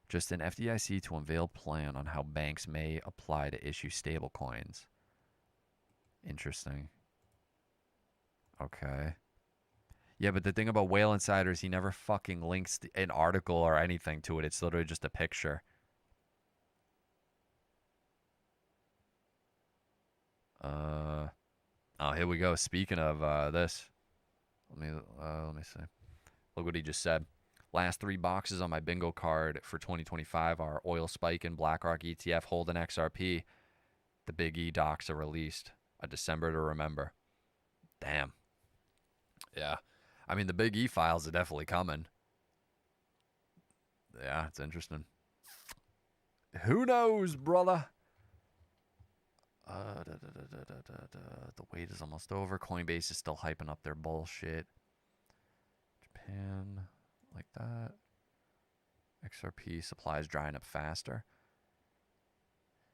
Just an FDIC to unveil plan on how banks may apply to issue stablecoins. Interesting. Okay. Yeah, but the thing about Whale Insider is he never fucking links an article or anything to it. It's literally just a picture. Oh, here we go. Speaking of this, let me see. Look what he just said. Last 3 boxes on my bingo card for 2025 are Oil Spike and BlackRock ETF, Hold and XRP. The Big E docs are released. A December to remember. Damn. Yeah. I mean, the Big E files are definitely coming. Yeah, it's interesting. Who knows, brother? The wait is almost over. Coinbase is still hyping up their bullshit. Japan, like that. XRP supplies drying up faster.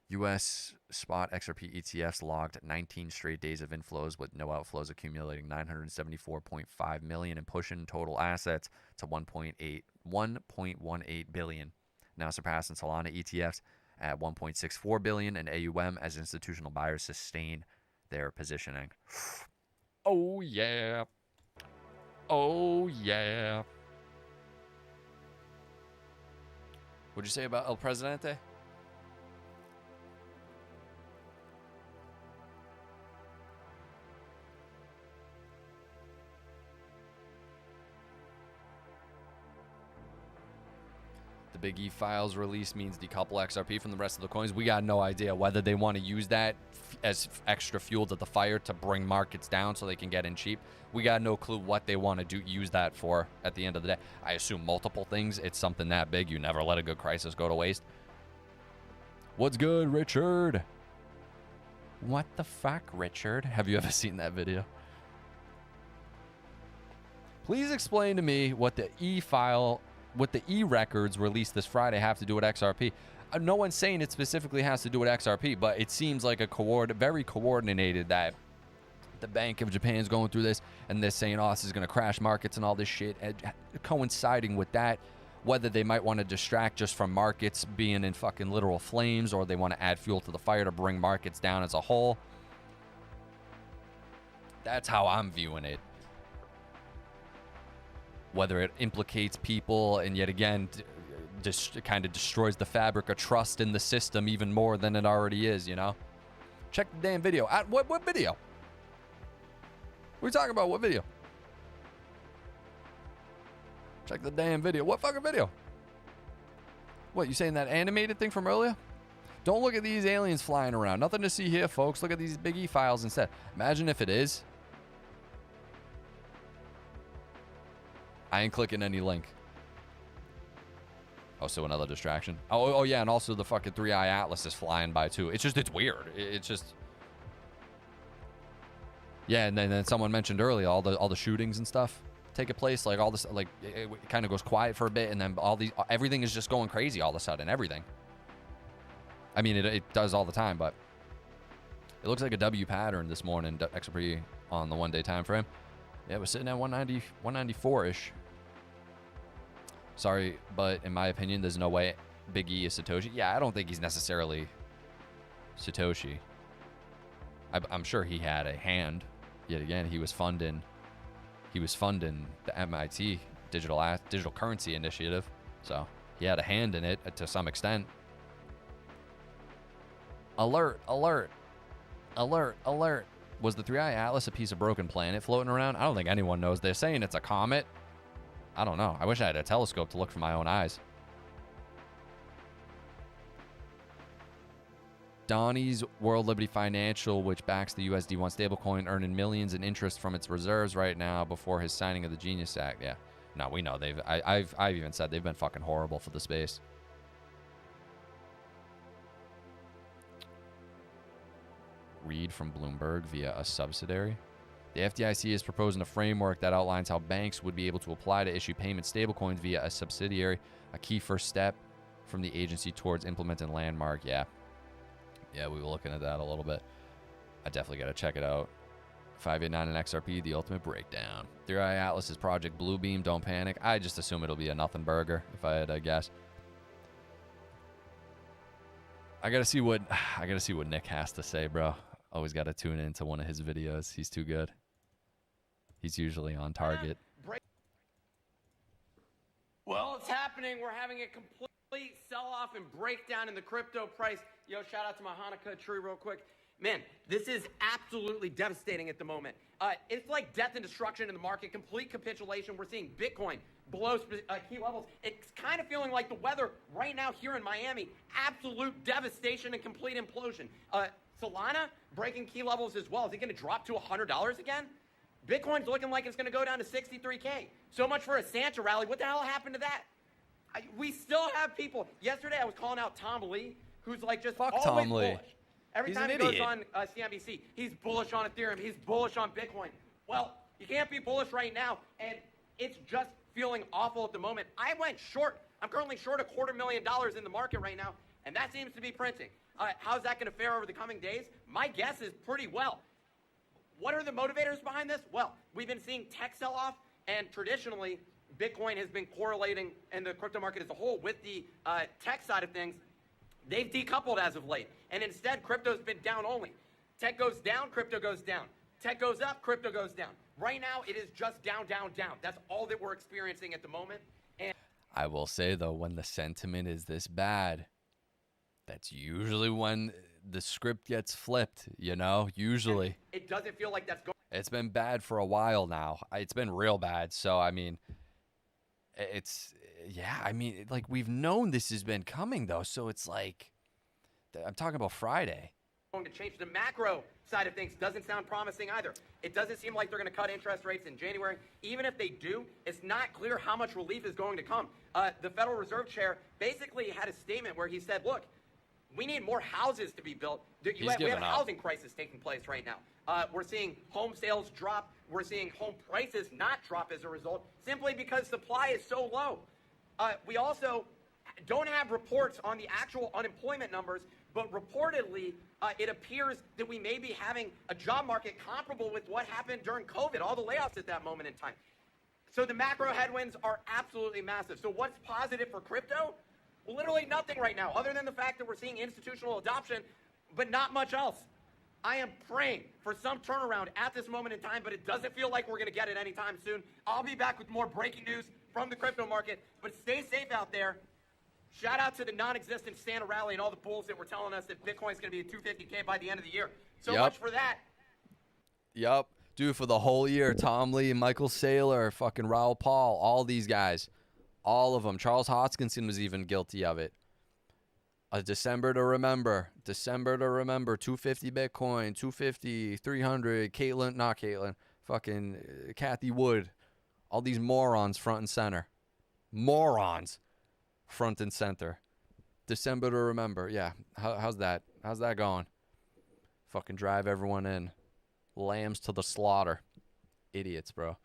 U.S. spot XRP ETFs logged 19 straight days of inflows with no outflows, accumulating 974.5 million and pushing total assets to 1.18 billion, now surpassing Solana ETFs at 1.64 billion and AUM as institutional buyers sustain their positioning. Oh yeah. Oh yeah. What'd you say about El Presidente? The Big E files release means decouple XRP from the rest of the coins. We got no idea whether they want to use that as extra fuel to the fire to bring markets down so they can get in cheap. We got no clue what they want to use that for at the end of the day. I assume multiple things. It's something that big. You never let a good crisis go to waste. What's good, Richard? What the fuck, Richard? Have you ever seen that video? Please explain to me what the E file, what the E records released this Friday have to do with XRP. No one's saying it specifically has to do with XRP, but it seems like a very coordinated that the Bank of Japan's going through this and they're saying, oh, this is going to crash markets and all this shit. And coinciding with that, whether they might want to distract just from markets being in fucking literal flames or they want to add fuel to the fire to bring markets down as a whole. That's how I'm viewing it. Whether it implicates people and yet again just kind of destroys the fabric of trust in the system even more than it already is, you know? Check the damn video. What video? What are we talking about? What video? Check the damn video. What fucking video? What, you saying that animated thing from earlier? Don't look at these aliens flying around. Nothing to see here, folks. Look at these Big E files instead. Imagine if it is. I ain't clicking any link. Oh, so another distraction. Oh yeah, and also the fucking 3i Atlas is flying by too. It's weird. It's just... Yeah, and then someone mentioned earlier all the shootings and stuff taking place. Like all this, like it kind of goes quiet for a bit, and then everything is just going crazy all of a sudden. Everything. I mean, it does all the time, but it looks like a W pattern this morning. XRP on the 1-day time frame. Yeah, we're sitting at 190, 194-ish. Sorry, but in my opinion, there's no way Big E is Satoshi. Yeah, I don't think he's necessarily Satoshi. I'm sure he had a hand. Yet again, he was funding the MIT digital currency initiative, so he had a hand in it to some extent. Alert, alert, alert, alert. Was the 3i Atlas a piece of broken planet floating around? I don't think anyone knows. They're saying it's a comet. I don't know. I wish I had a telescope to look for my own eyes. Donnie's World Liberty Financial, which backs the USD1 stablecoin, earning millions in interest from its reserves right now before his signing of the Genius Act. Yeah. No, we know I've even said they've been fucking horrible for the space. Read from Bloomberg via a subsidiary. The FDIC is proposing a framework that outlines how banks would be able to apply to issue payment stablecoins via a subsidiary, a key first step from the agency towards implementing Landmark. Yeah, we were looking at that a little bit. I definitely got to check it out. 589 and XRP, the ultimate breakdown. 3i Atlas is Project Bluebeam, don't panic. I just assume it'll be a nothing burger, if I had to guess. I gotta see what Nick has to say, bro. Always got to tune into one of his videos. He's too good. He's usually on target. Well, it's happening. We're having a complete sell-off and breakdown in the crypto price. Yo, shout out to my Hanukkah tree real quick. Man, this is absolutely devastating at the moment. It's like death and destruction in the market, complete capitulation. We're seeing Bitcoin below key levels. It's kind of feeling like the weather right now here in Miami. Absolute devastation and complete implosion. Solana breaking key levels as well. Is it going to drop to $100 again? Bitcoin's looking like it's going to go down to 63K. So much for a Santa rally. What the hell happened to that? We still have people. Yesterday I was calling out Tom Lee, who's like just Fuck always Tom Lee. bullish. Every He's time he an goes idiot. on CNBC, he's bullish on Ethereum. He's bullish on Bitcoin. Well, you can't be bullish right now, and it's just feeling awful at the moment. I went short. I'm currently short $250,000 in the market right now, and that seems to be printing. How's that going to fare over the coming days? My guess is pretty well. What are the motivators behind this? Well, we've been seeing tech sell off, and traditionally, Bitcoin has been correlating, and the crypto market as a whole, with the tech side of things. They've decoupled as of late, and instead, crypto's been down only. Tech goes down, crypto goes down. Tech goes up, crypto goes down. Right now, it is just down, down, down. That's all that we're experiencing at the moment. And I will say, though, when the sentiment is this bad, that's usually when the script gets flipped, you know, usually. it doesn't feel like that's going. It's been bad for a while now. It's been real bad. So, I mean, like we've known this has been coming, though. So it's like, I'm talking about Friday. Going to change. The macro side of things doesn't sound promising either. It doesn't seem like they're going to cut interest rates in January. Even if they do, it's not clear how much relief is going to come. The Federal Reserve Chair basically had a statement where he said, look, we need more houses to be built. We have a housing crisis taking place right now. We're seeing home sales drop. We're seeing home prices not drop as a result, simply because supply is so low. We also don't have reports on the actual unemployment numbers, but reportedly, it appears that we may be having a job market comparable with what happened during COVID, all the layoffs at that moment in time. So the macro headwinds are absolutely massive. So what's positive for crypto? Well, literally nothing right now, other than the fact that we're seeing institutional adoption, but not much else. I am praying for some turnaround at this moment in time, but it doesn't feel like we're going to get it anytime soon. I'll be back with more breaking news from the crypto market, but stay safe out there. Shout out to the non-existent Santa rally and all the bulls that were telling us that Bitcoin's going to be at 250K by the end of the year. So much for that. Yep. Dude, for the whole year, Tom Lee, Michael Saylor, fucking Raoul Paul, all these guys, all of them. Charles Hoskinson was even guilty of it. December to remember, 250 Bitcoin, 250, 300, fucking Kathy Wood, all these morons front and center. Morons front and center. December to remember. Yeah, how's that? How's that going? Fucking drive everyone in. Lambs to the slaughter. Idiots, bro.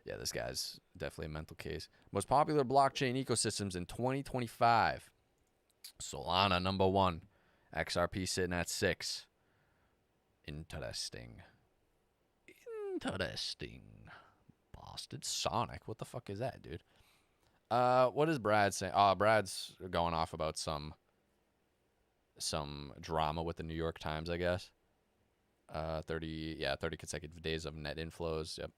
Yeah, this guy's definitely a mental case. Most popular blockchain ecosystems in 2025. Solana, number 1. XRP sitting at 6. Interesting. Boston Sonic. What the fuck is that, dude? What is Brad saying? Brad's going off about some drama with the New York Times, I guess. 30 consecutive days of net inflows. Yep,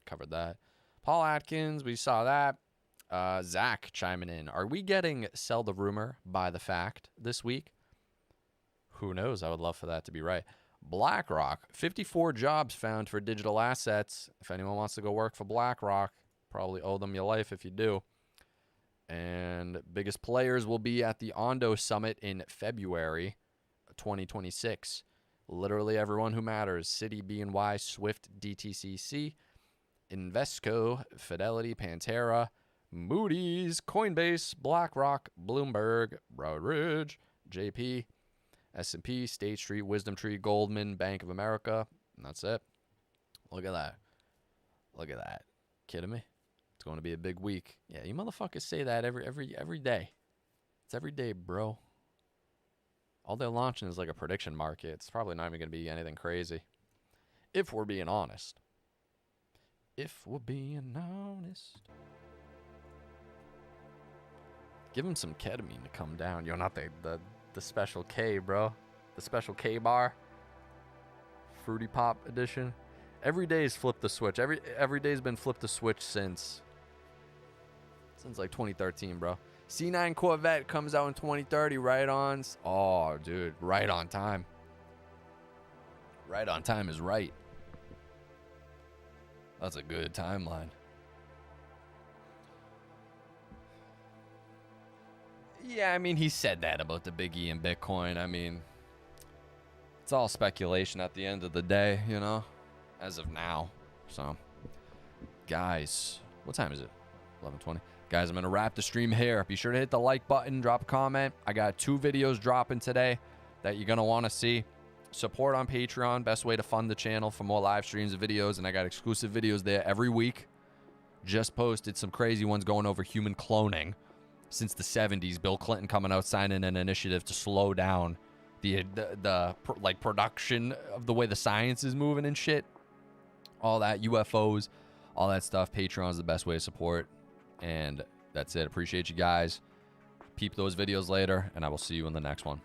covered that. Paul Atkins, we saw that. Zach chiming in. Are we getting sell the rumor, buy the fact this week? Who knows? I would love for that to be right. BlackRock, 54 jobs found for digital assets. If anyone wants to go work for BlackRock, probably owe them your life if you do. And biggest players will be at the Ondo Summit in February 2026. Literally everyone who matters. Citi, BNY, Swift, DTCC, Invesco, Fidelity, Pantera, Moody's, Coinbase, BlackRock, Bloomberg, Broadridge, JP, S&P, State Street, Wisdom Tree, Goldman, Bank of America. And that's it. Look at that. Look at that. Kidding me? It's going to be a big week. Yeah, you motherfuckers say that every day. It's every day, bro. All they're launching is like a prediction market. It's probably not even going to be anything crazy. If we're being honest. Give him some ketamine to come down. Yo, not the special K, bro. The special K bar. Fruity Pop edition. Every day is flip the switch. Every day's been flip the switch since like 2013, bro. C9 Corvette comes out in 2030, right on. Oh, dude, right on time. Right on time is right. That's a good timeline. Yeah, I mean, he said that about the Big E and Bitcoin. I mean, it's all speculation at the end of the day, you know, as of now. So, guys, what time is it? 11:20. Guys, I'm going to wrap the stream here. Be sure to hit the like button, drop a comment. I got 2 videos dropping today that you're going to want to see. Support on Patreon, best way to fund the channel for more live streams and videos, and I got exclusive videos there every week. Just posted some crazy ones going over human cloning since the 70s. Bill Clinton coming out signing an initiative to slow down the production of the way the science is moving and shit. All that, UFOs, all that stuff. Patreon is the best way to support. And that's it. Appreciate you guys. Peep those videos later, and I will see you in the next one.